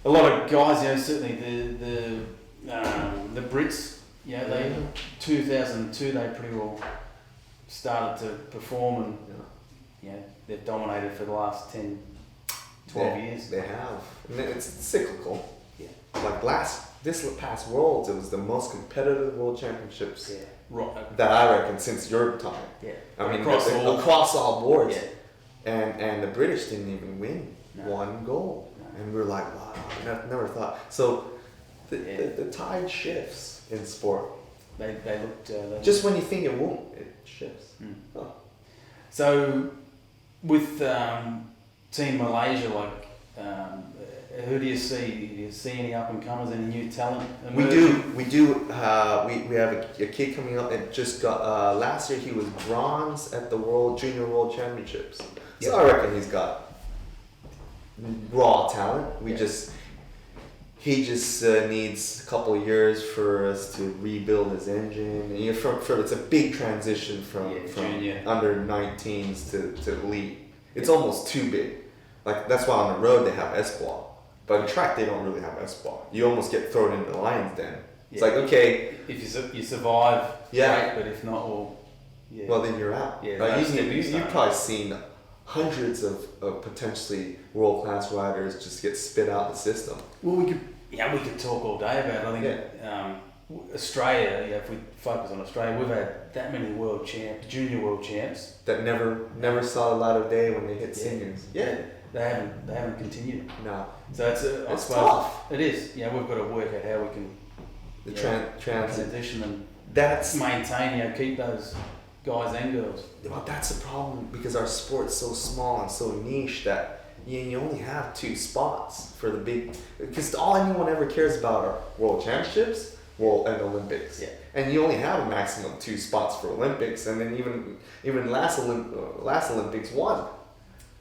of guys. Certainly the Brits. They 2002 they pretty well started to perform, and they've dominated for the last 10, 12 years. They have. And it's cyclical. Yeah. Like this past Worlds, it was the most competitive World Championships. Yeah. Right. That I reckon since your time. Yeah. I mean, across all boards. Yeah. And the British didn't even win one gold. No. And we're like, wow, never thought. So the tide shifts in sport. They looked... just when you think it won't, it shifts. Mm. Oh. So with Team Malaysia, who do you see? Do you see any up and comers, any new talent emerging? We do. We have a kid coming up that just got last year. He was bronze at the Junior World Championships. So I reckon he's got raw talent. He just needs a couple of years for us to rebuild his engine. And it's a big transition from under 19s to elite. It's almost too big. Like that's why on the road they have Espoir. But on track, they don't really have Espoir. You almost get thrown into the lion's den. It's like, okay. If you survive, great, but if not, well... Yeah. well, then you're out. Yeah, Right? no You, stepping you've stone. probably seen hundreds of potentially world-class riders just get spit out the system. Well, we could talk all day about it. I think Australia, if we focus on Australia, we've had that many junior world champs That never saw the light of day when they hit seniors. Yeah. They haven't continued. No. So I It's suppose tough. it is. We've got to work out how we can transition and That's maintain, keep those guys and girls. well, that's the problem because our sport's so small and so niche that you only have 2 spots for the big. Because all anyone ever cares about are world championships, and Olympics. Yeah. And you only have a maximum of 2 spots for Olympics, and then even last Olympics 1.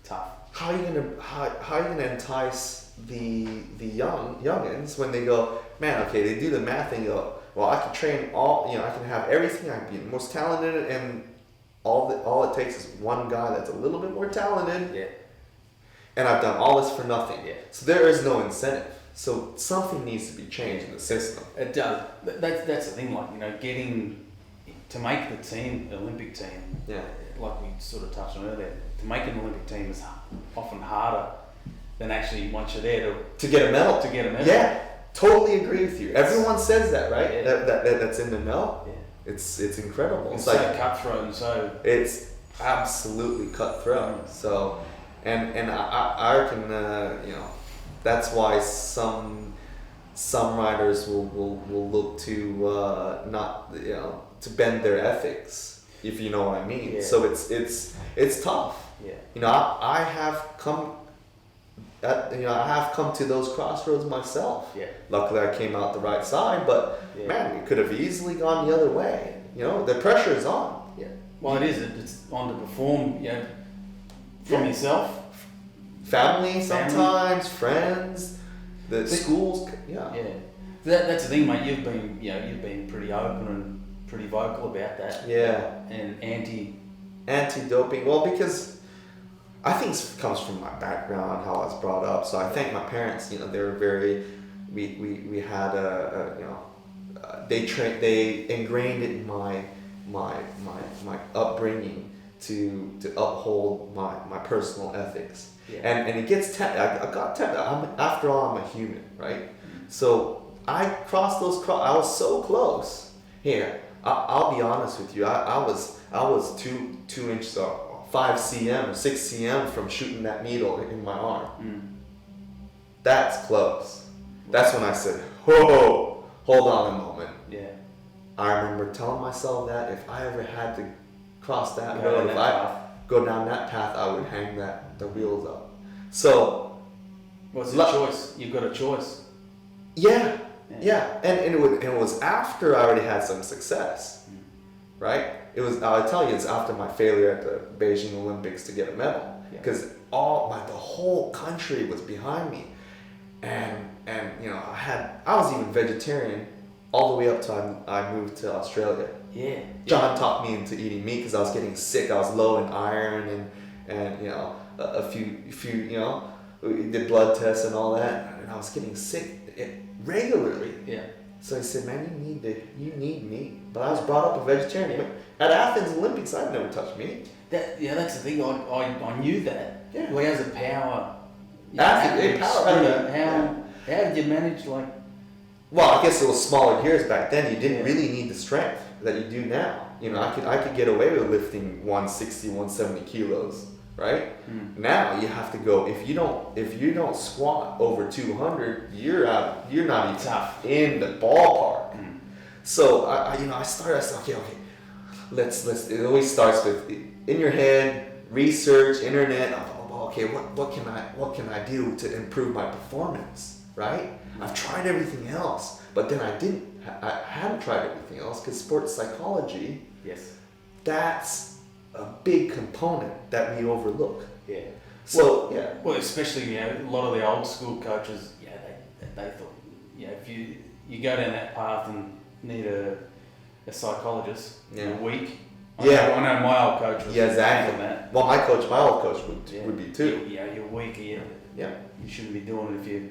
Tough. How are you gonna entice the youngins when they go, man, okay, they do the math and go, well, I can train I can have everything, I can be the most talented, and all it takes is one guy that's a little bit more talented, Yeah. and I've done all this for nothing. Yeah. So there is no incentive. So something needs to be changed in the system. It does. That's the thing. Getting to make the team, Olympic team. Yeah. Like we sort of touched on earlier, to make an Olympic team is often harder than actually once you're there To get a medal. to get a medal. Yeah. Totally agree with you. Everyone says that, right? Yeah. That's in the know. Yeah. It's incredible. It's It's so like cutthroat and so. it's absolutely cutthroat. So, and I reckon that's why some riders will look to not to bend their ethics, if you know what I mean. Yeah. So it's tough. Yeah. I have come. I have come to those crossroads myself. Yeah. Luckily, I came out the right side, but Yeah. man, it could have easily gone the other way. The pressure is on. Yeah. Well, it is. It's on to perform. From Yeah. yourself. Family sometimes, friends, the schools. Yeah. Yeah. That's the thing, mate. You've been pretty open and pretty vocal about that. Yeah. And Anti-doping. Well, because I think it comes from my background, how I was brought up. So I thank my parents. They were very. We had they ingrained it in my upbringing to uphold my personal ethics. Yeah. And it gets I got tempted. After all, I'm a human, right? So I crossed I was so close. Here, I'll be honest with you. I was 2 inches or 5 cm or 6 cm from shooting that needle in my arm. That's close. That's when I said, "Whoa, hold on a moment." Yeah. I remember telling myself that if I ever had to cross that Go road, down that go down that path, I would hang the wheels up. So, What's the choice? You've got a choice. yeah, and it was after I already had some success, right? I'll tell you, it's after my failure at the Beijing Olympics to get a medal, because the whole country was behind me, and I was even vegetarian all the way up till I moved to Australia. Yeah. John talked me into eating meat because I was getting sick. I was low in iron and a few we did blood tests and all that, and I was getting sick regularly. Yeah. So he said, "Man, you need meat." But I was brought up a vegetarian. At Athens Olympics, I'd never touched meat. That's the thing. I knew that. Yeah. Well, as a power. How did you manage Well, I guess it was smaller gears back then. You didn't really need the strength that you do now. I could get away with lifting 160, 170 kilos, right? Now you have to go. If you don't squat over 200, you're out. You're not even Tough. in the ballpark. So I started. I said, okay. Let's. It always starts with in your head, research, internet. Okay, what can I do to improve my performance, right? I've tried everything else, but then I hadn't tried everything else because sports psychology, that's a big component that we overlook. Yeah. So, Well, especially, a lot of the old school coaches, they thought, if you go down that path and need a psychologist, you're weak. I know my old coach was exactly. that. Well, my old coach would be too. You're weak. You shouldn't be doing it if you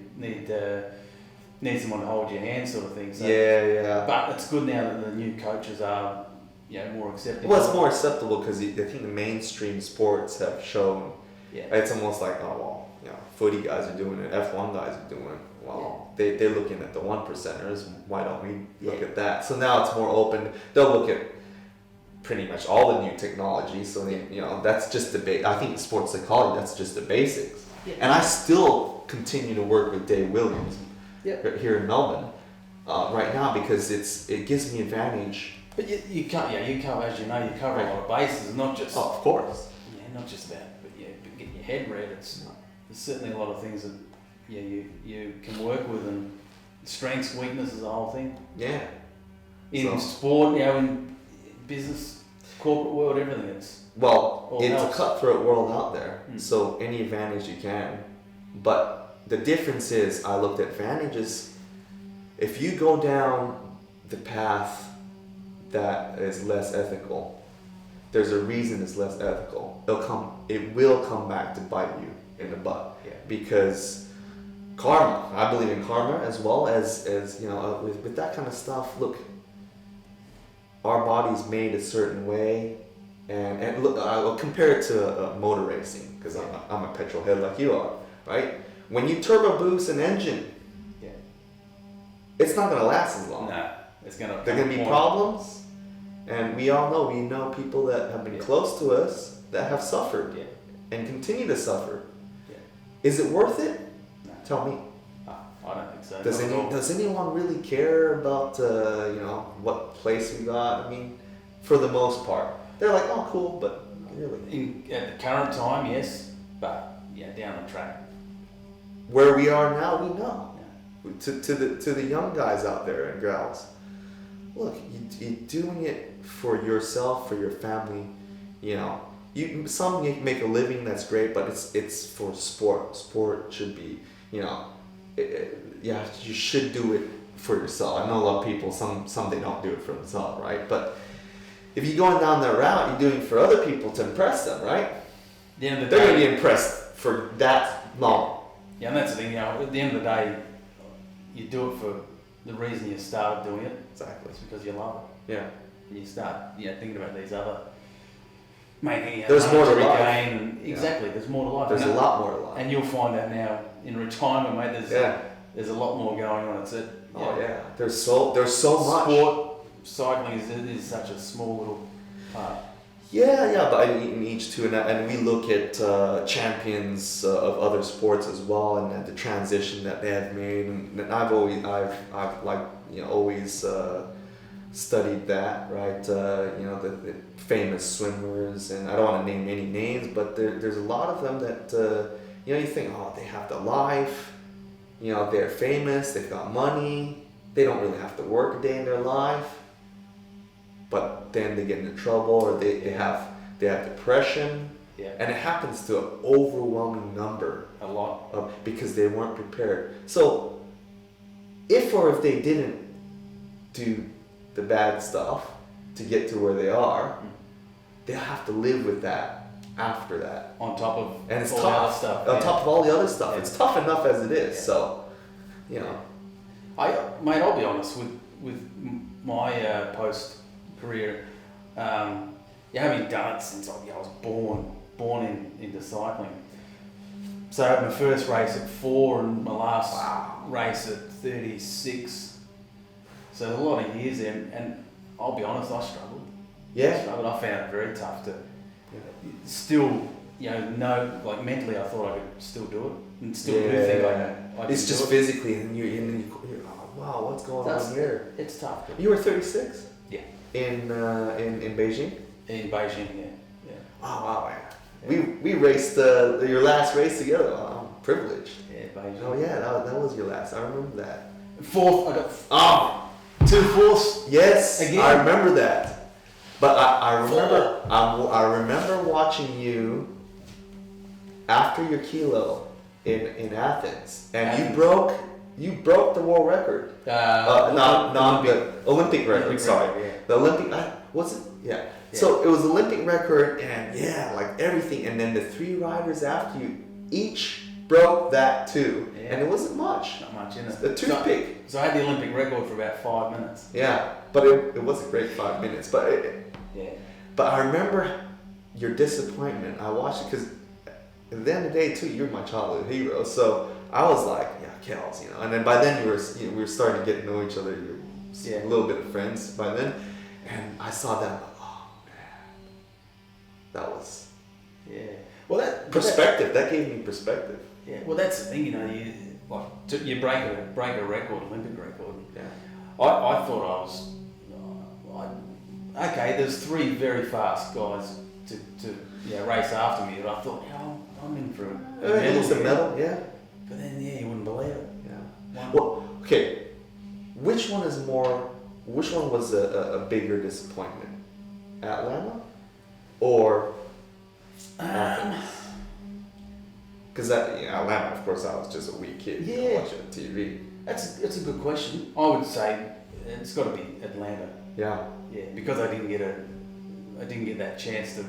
need someone to hold your hand, sort of thing. So, Yeah. But it's good now that the new coaches are more acceptable. Well, it's more acceptable because I think the mainstream sports have shown. Yeah. It's almost like, oh well, footy guys are doing it, F1 guys are doing it. Well, they're looking at the 1%ers. Why don't we look at that? So now it's more open. They'll look at pretty much all the new technology. So that's just the I think sports psychology. That's just the basics. Yeah. And I still continue to work with Dave Williams here in Melbourne right now because it gives me advantage. But you cover, as you know, you cover a lot of bases, not just. Oh, of course. Yeah, not just that, but getting your head read. There's certainly a lot of things that you can work with, and strengths, weaknesses, the whole thing. Yeah. In sport, in business, corporate world, everything. It's a cutthroat world out there. So any advantage you can, but the difference is I looked at advantages. If you go down the path that is less ethical, there's a reason it's less ethical. It will come back to bite you in the butt. Yeah. Because karma, I believe in karma as well as with that kind of stuff. Look, our body's made a certain way, and look, I'll compare it to motor racing because I'm a petrol head like you are, right? When you turbo boost an engine, it's not gonna last as long. No, there are gonna be problems, and we know people that have been close to us that have suffered and continue to suffer. Yeah. Is it worth it? No. Tell me. I don't think so. Does anyone really care about what place we got? I mean, for the most part, they're like, oh, cool, but really, at the current time, yes, but down the track, where we are now, we know. To the young guys out there and gals, look, you're doing it for yourself, for your family. Some make a living, that's great, but it's for sport. Sport should be, you should do it for yourself. I know a lot of people, some they don't do it for themselves, right? But if you're going down that route, you're doing it for other people to impress them, right? They're going to be impressed for that long. Yeah, and that's the thing. At the end of the day, you do it for the reason you started doing it. Exactly. It's because you love it. Yeah. And you start, thinking about these other making there's more to life. Exactly. There's more to life. There's a lot more to life. And you'll find out now in retirement, mate. There's a lot more going on. There's so much. Sport, cycling is such a small little part. Yeah, but in each two, and we look at champions of other sports as well, and the transition that they have made. And I've always studied that, right? The famous swimmers, and I don't want to name any names, but there's a lot of them that you think, oh, they have the life, they're famous, they've got money, they don't really have to work a day in their life. But then they get into trouble, or they have depression, and it happens to an overwhelming number. A lot. Because they weren't prepared. So, if they didn't do the bad stuff to get to where they are, they'll have to live with that after that. On top of and it's all tough. the other stuff. On top of all the other stuff, it's tough enough as it is. Yeah. So, I'll be honest with my post career, having done it since I was born into cycling. So I had my first race at 4 and my last race at 36. So a lot of years there, and I'll be honest, I struggled. Yeah. I found it very tough to still, mentally I thought I could still do it, and still do think I it's could just do it. physically, and you're wow, what's going on here? It's tough. You were 36? Yeah. In Beijing? In Beijing, yeah. Oh wow, man. We raced your last race together. I'm privileged. Yeah, Beijing. Oh yeah, that was your last. I remember that. 4th, I got 2 fourths. Yes, again. I remember that. But I remember I remember watching you after your kilo in Athens, and you broke the world record. Not the Olympic record. Olympic sorry, record, yeah. The Olympic. Was it? Yeah. So it was Olympic record, and everything, and then the 3 riders after you each broke that too, and it wasn't much. Not much in it. The toothpick. So I had the Olympic record for about 5 minutes. Yeah, but it was a great 5 minutes. But Yeah. But I remember your disappointment. I watched it because at the end of the day, too, you're my childhood hero. So I was like, yeah, Kels, you know. And then by then we were starting to get to know each other. You're a little bit of friends by then. And I saw that, oh man, that was perspective. That gave me perspective. Yeah. Well, that's the thing, you know. You break a record, Olympic record. Yeah. I thought I was okay. There's 3 very fast guys to race after me, but I thought, I'm in for a medal. It's a medal, yeah. But then, you wouldn't believe it. Yeah. Well, okay. Which one was a bigger disappointment? Atlanta or Athens? Because Atlanta, of course, I was just a wee kid watching TV. That's a good question. I would say it's got to be Atlanta. Yeah. Yeah, because I didn't get that chance to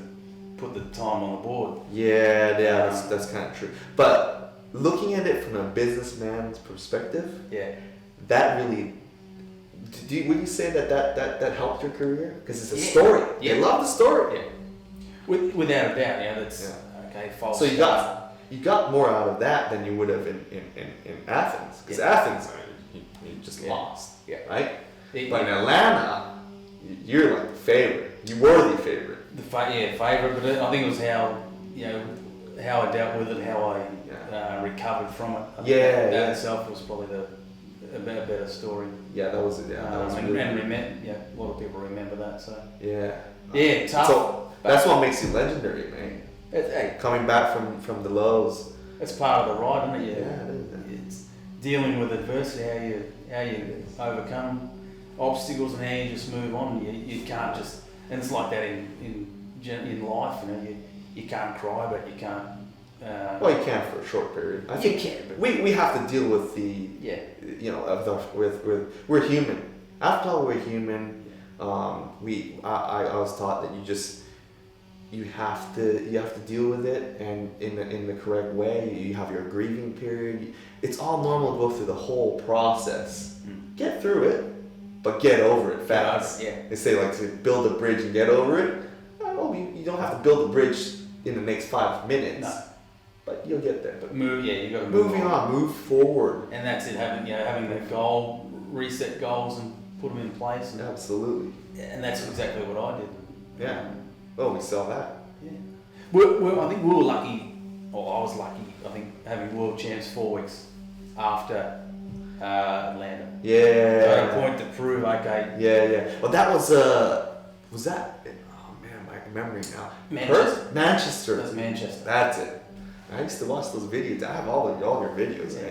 put the time on the board. Yeah, that's kind of true. But looking at it from a businessman's perspective, that really. Would you say that helped your career? Because it's a story. Yeah. They love the story. Yeah. Without a doubt, that's okay. False. So you got more out of that than you would have in Athens. Because Athens, you just lost. Yeah. Right. But in Atlanta, you're like the favorite. You were the favorite. Favorite. But I think it was how I dealt with it, how I recovered from it. I think that itself was probably a better story. Yeah, that was it. Yeah, that was really a lot of people remember that. So tough. So that's what makes you legendary, man. Coming back from the lows. It's part of the ride, isn't it? Yeah, it is. It's dealing with adversity, how you overcome obstacles, and how you just move on. You can't just, and it's like that in life. You can't cry, but you can't. Well, you can for a short period. I think we have to deal with the we're human. After all, we're human. I was taught that you have to deal with it, and in the correct way. You have your grieving period. It's all normal to go through the whole process. Get through it, but get over it fast. They say to build a bridge and get over it. You don't have to build a bridge in the next 5 minutes. No. But you'll get there. But you got to move forward. And that's it. Having the goal, reset goals, and put them in place. Absolutely. And that's exactly what I did. Yeah. Well, we saw that. Yeah. I think we were lucky, or I was lucky. I think having world champs 4 weeks after Atlanta. Yeah. So I had a point to prove. Okay. Yeah. Well, that was that? Oh man, my memory now. Manchester. That's Manchester. That's it. I used to watch those videos. I have all your videos. Yeah.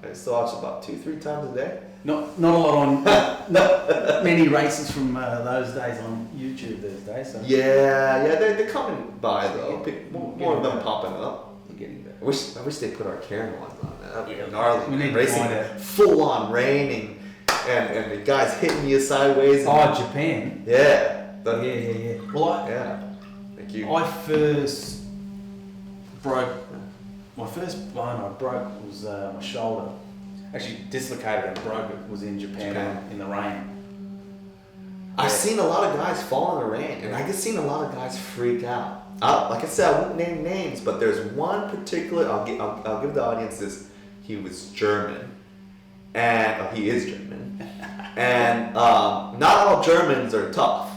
I used to watch about 2-3 times a day. Not a lot on. Not many races from those days on YouTube these days. So. Yeah, they're coming by though. More of them popping up. You're getting better. I wish they put our Karen ones on that. That'd be gnarly. We need racing to find full on raining, and the guys hitting you sideways. Japan. Yeah. Well, Thank you. I first broke. My first bone I broke was my shoulder. Actually dislocated and broke it was in Japan. In the rain. I've seen a lot of guys fall in the rain, and I've seen a lot of guys freak out. Like I said, I won't name names, but there's one particular. I'll give the audience this. He was German, and he is German, and not all Germans are tough.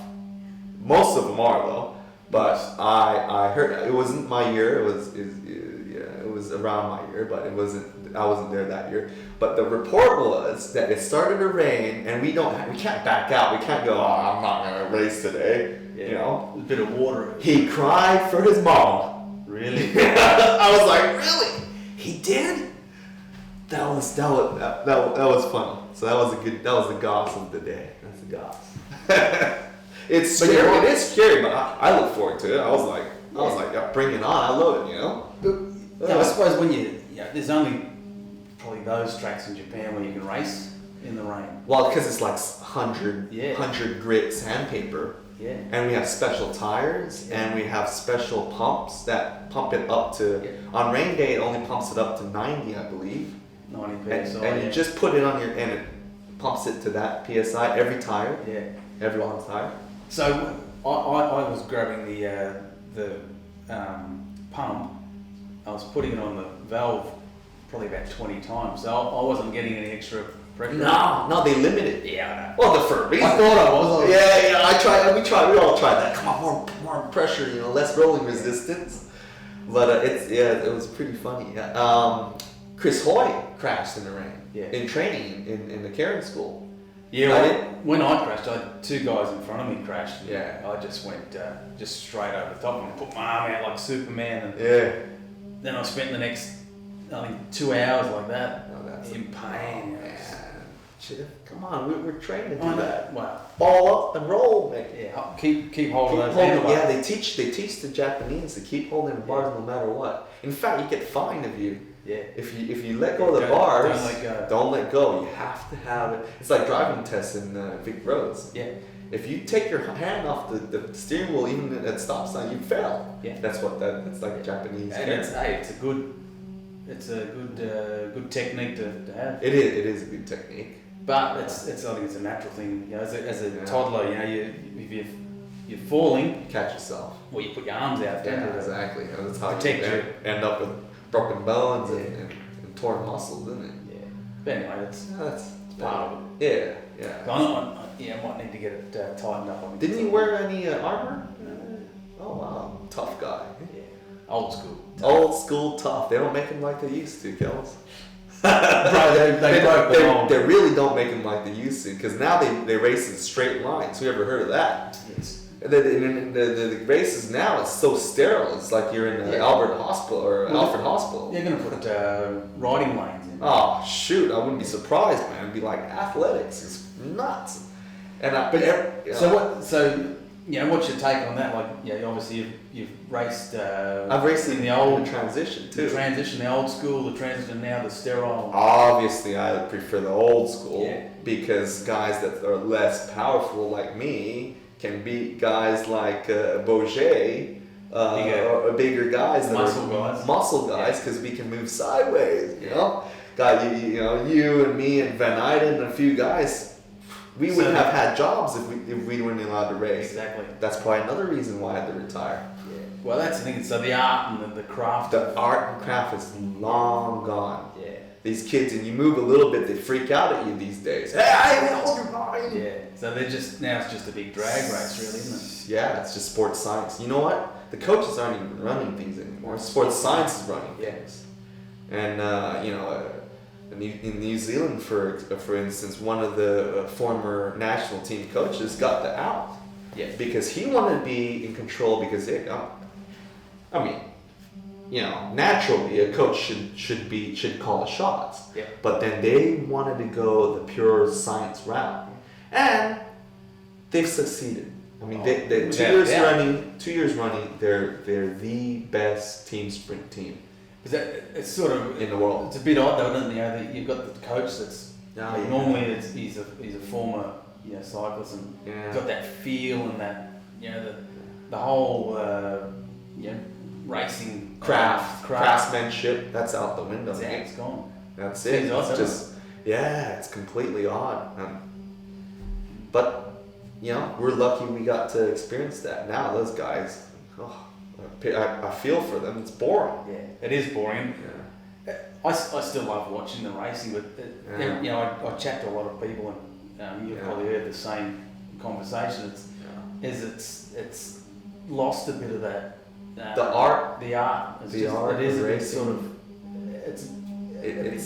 Most of them are though. But I heard it wasn't my year. It was around my year, but it wasn't. I wasn't there that year. But the report was that it started to rain, and we can't back out. We can't go. Oh, I'm not gonna race today. A bit of water. He cried for his mom. Really? I was like, really? He did? That was fun. So that was the goss of the day. That's the goss. It's scary. It is scary, but I look forward to it. I was like, bring it on. I love it. I suppose when there's only probably those tracks in Japan where you can race in the rain. Well, because it's like 100 grit sandpaper. Yeah. And we have special tires, and we have special pumps that pump it up to. On rain day, it only pumps it up to 90, I believe. 90 psi. And you just put it on and it pumps it to that psi every tire. Yeah. Everyone's tire. So I was grabbing the pump. I was putting it on the valve probably about 20 times, so I wasn't getting any extra pressure. No, they limit it. Yeah, Well, for a reason. I thought I was. Yeah, we all tried that. Come on, more pressure, less rolling resistance. But it was pretty funny. Chris Hoy crashed in the rain. Yeah. In training in the Karen school. Yeah, when I crashed, I had two guys in front of me crashed. Yeah. I just went just straight over the top and put my arm out like Superman. And Yeah. then I spent the next, I think, 2 hours like that in pain. Oh, man. Come on, we're trained to do that. Wow. Ball up and roll, man. Yeah, keep holding those handlebars. Yeah, they teach the Japanese to keep holding the bars no matter what. In fact, you get fined if you let go of the bars. Don't let go. You have to have it. It's like driving tests in big roads. Yeah. If you take your hand off the steering wheel, even at stop sign, you fail. Yeah. That's like a Japanese. And it's a good technique to have. It is a good technique. But I think it's a natural thing. As a toddler, if you're falling, Catch yourself. well, you put your arms out. Yeah, exactly. That's how Protect you end up with broken bones and torn muscles, isn't it? Yeah. But anyway, that's part of it. Yeah. I might need to get it tightened up. Didn't you wear any armor? Oh wow, tough guy. Yeah. Old school. Old school tough. They don't make them like they used to, Kells. Bro, they broke the mold. They really don't make them like they used to, because now they race in straight lines. Who ever heard of that? Yes. The races now, it's so sterile. It's like you're in Albert Hospital or Alfred Hospital. They're going to put riding lanes in. Oh shoot! I wouldn't be surprised, man. It'd be like athletics. It's nuts. And what's your take on that? Like, obviously you've raced. I've raced in the old transition too. The old school, the transition now, the sterile. Obviously, I prefer the old school because guys that are less powerful like me can beat guys like Bourget, or bigger guys that muscle guys, because we can move sideways. You and me and Van Eyden and a few guys. We wouldn't have had jobs if we weren't allowed to race. Exactly. That's probably another reason why I had to retire. Yeah. Well, that's the thing. So the art and the craft. The art and craft is long gone. Yeah. These kids, and you move a little bit, they freak out at you these days. Hey, hold your mind. Yeah. So now it's just a big drag race, really, isn't it? Yeah, it's just sports science. You know what? The coaches aren't even running things anymore. Sports science is running things. And in New Zealand, for instance, one of the former national team coaches got the out. Yeah. Because he wanted to be in control, because naturally a coach should call the shots. Yeah. But then they wanted to go the pure science route, and they've succeeded. I mean, they 2 years running, they're the best team sprint team. It's sort of in the world. It's a bit odd, though, isn't it? That you've got the coach that's normally he's a former cyclist, and he's got that feel and that the whole racing craftsmanship, that's out the window. It's gone. That's it. It's just it's completely odd. But we're lucky we got to experience that. Now those guys, I feel for them. It's boring. Yeah, it is boring. Yeah. I still love watching the racing, but I chat to a lot of people, and you've probably heard the same conversation. It's lost a bit of that. The art. It's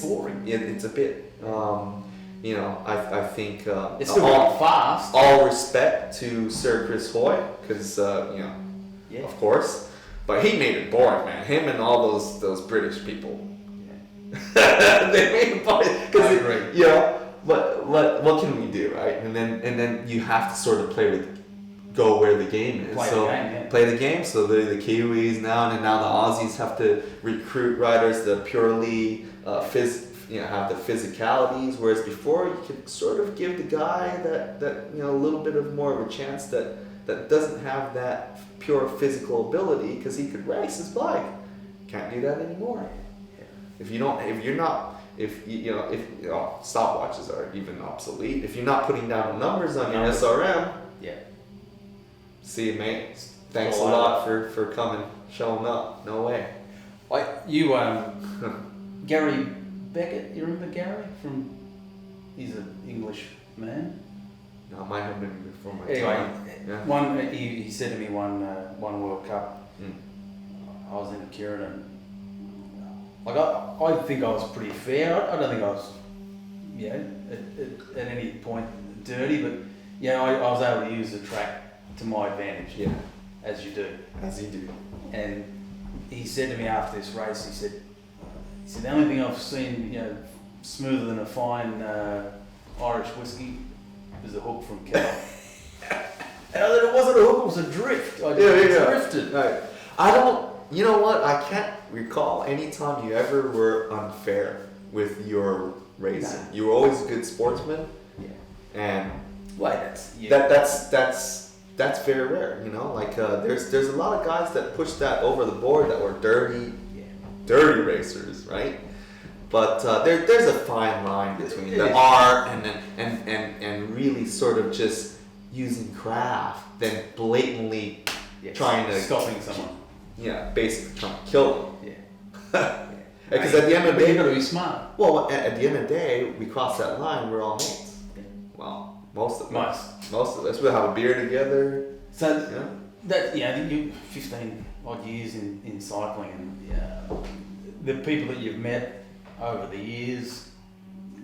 boring. Yeah, it's a bit. I think it's still going fast. All respect to Sir Chris Hoy, because of course. But he made it boring, man. Him and all those British people. Yeah. They made it boring. I agree. But what can we do, right? And then you have to sort of go where the game is. Play the game. So the Kiwis now, and now the Aussies have to recruit riders that purely have the physicalities. Whereas before, you could sort of give the guy that a little bit of more of a chance that doesn't have that pure physical ability, because he could race his bike. Can't do that anymore. Yeah. If stopwatches are even obsolete. If you're not putting down numbers on your SRM, See you, mate. Thanks a lot for coming, showing up. No way. Gary Beckett, you remember Gary he's an English man. No, it might have been before my Anyway, time. Yeah. he said to me one World Cup, I was in Kieran and I think I was pretty fair. I don't think I was, at any point dirty, but I was able to use the track to my advantage. Yeah. As you do. As you do. And he said to me after this race, he said the only thing I've seen, smoother than a fine Irish whiskey is a hook from Kelly. And I said it wasn't a hook, it was a drift. I drifted. Right. I don't. You know what? I can't recall any time you ever were unfair with your racing. No. You were always a good sportsman. Yeah. And that's very rare. There's a lot of guys that push that over the board that were dirty racers, right? But there's a fine line between the art and really sort of just using craft, then blatantly trying to stopping someone. Yeah, basically trying to kill them. Yeah. Because at the end of the day, you got to be smart. Well, at the end of the day, we cross that line. We're all mates. Yeah. Well, most of us. Most. Most of us. We'll have a beer together. So that you 15 odd years in cycling, and the people that you've met over the years,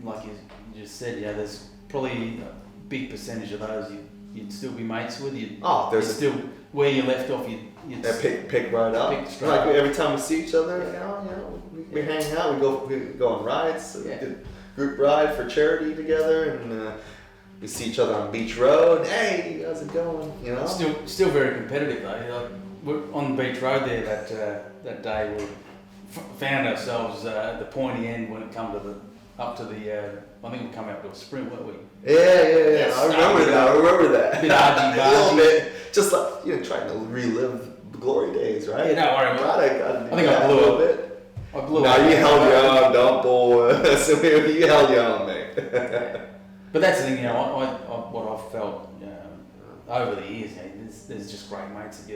like you just said, there's probably a big percentage of those you'd still be mates with. There's still where you left off. You'd pick right up. Like every time we see each other, we hang out. We go on rides. We did group ride for charity together, and we see each other on Beach Road. Hey, how's it going? Still very competitive though. We're on the Beach Road there that day. We found ourselves at the pointy end when it come up to the. I think we come out to a sprint, weren't we? Yeah. I remember that. A bit argy-bargy. A little bit. Just like trying to relive the glory days, right? Yeah, no, I think I blew a little bit. No, you held your own, don't boy. So you held your own, mate. But that's the thing, what I've felt over the years, there's just great mates that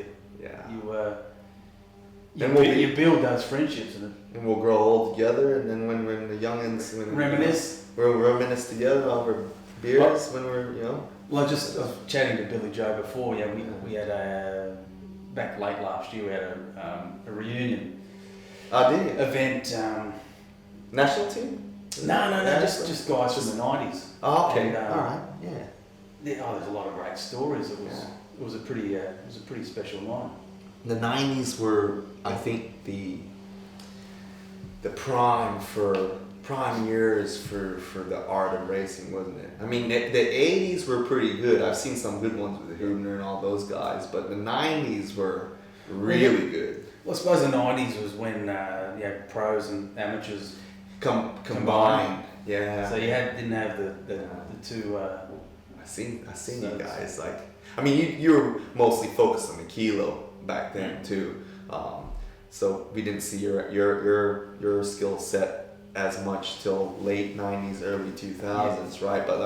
you build those friendships and we'll grow old together, and then when the youngins we'll reminisce together over beers when we're Well, just chatting to Billy Joe before, we had back late last year we had a reunion event. National team? No, just guys from the 90s. Oh, okay. And, all right. Yeah. There's a lot of great stories. It was a pretty special night. The 90s were, I think, the prime years for the art of racing, wasn't it? I mean, the 80s were pretty good. I've seen some good ones with Hubner and all those guys, but the 90s were really good. Well, I suppose the 90s was when you had pros and amateurs combined. Yeah. So you didn't have the two. I seen you guys you were mostly focused on the kilo back then too, so we didn't see your skill set as much till late 90s, early 2000s, right? But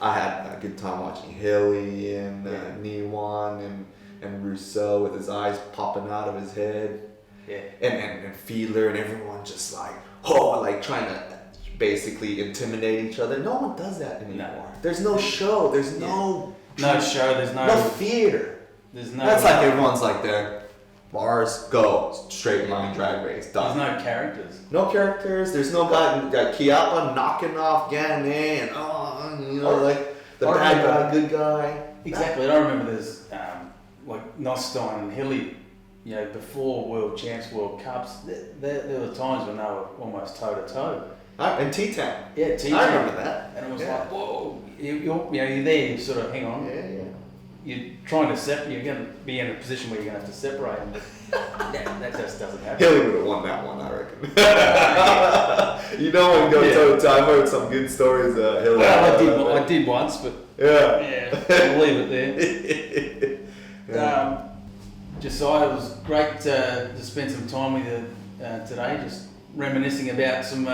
I had a good time watching Hilly and Niwan and Rousseau with his eyes popping out of his head, and Fiedler and everyone just trying to basically intimidate each other. No one does that anymore. No. There's no show. There's no show. There's no theater. There's no. That's like everyone's like there. Bars, go, straight line drag race, done. There's no characters. No characters. There's no guy Chiappa knocking off Gannon and the bad guy, good guy. Exactly. I remember there's Nostein and Hilly. Before World Champs, World Cups, there were times when they were almost toe to toe. And T-Town. Yeah, T-Town. I remember that. And it was like, whoa, you're there, you sort of hang on. Yeah. You're trying to separate, you're going to be in a position where you're going to have to separate them. That just doesn't happen. Hilly would have won that one, I reckon. When go toe to toe, I've heard some good stories. Hilly. Well, I did once, but I'll leave it there. Josiah, it was great to spend some time with you today, just reminiscing about some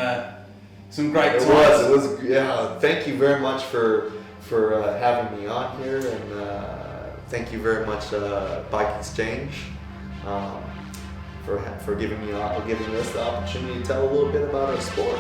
great times. It was. Yeah. Thank you very much for having me on here, and thank you very much, Bike Exchange, for giving us the opportunity to tell a little bit about our sport.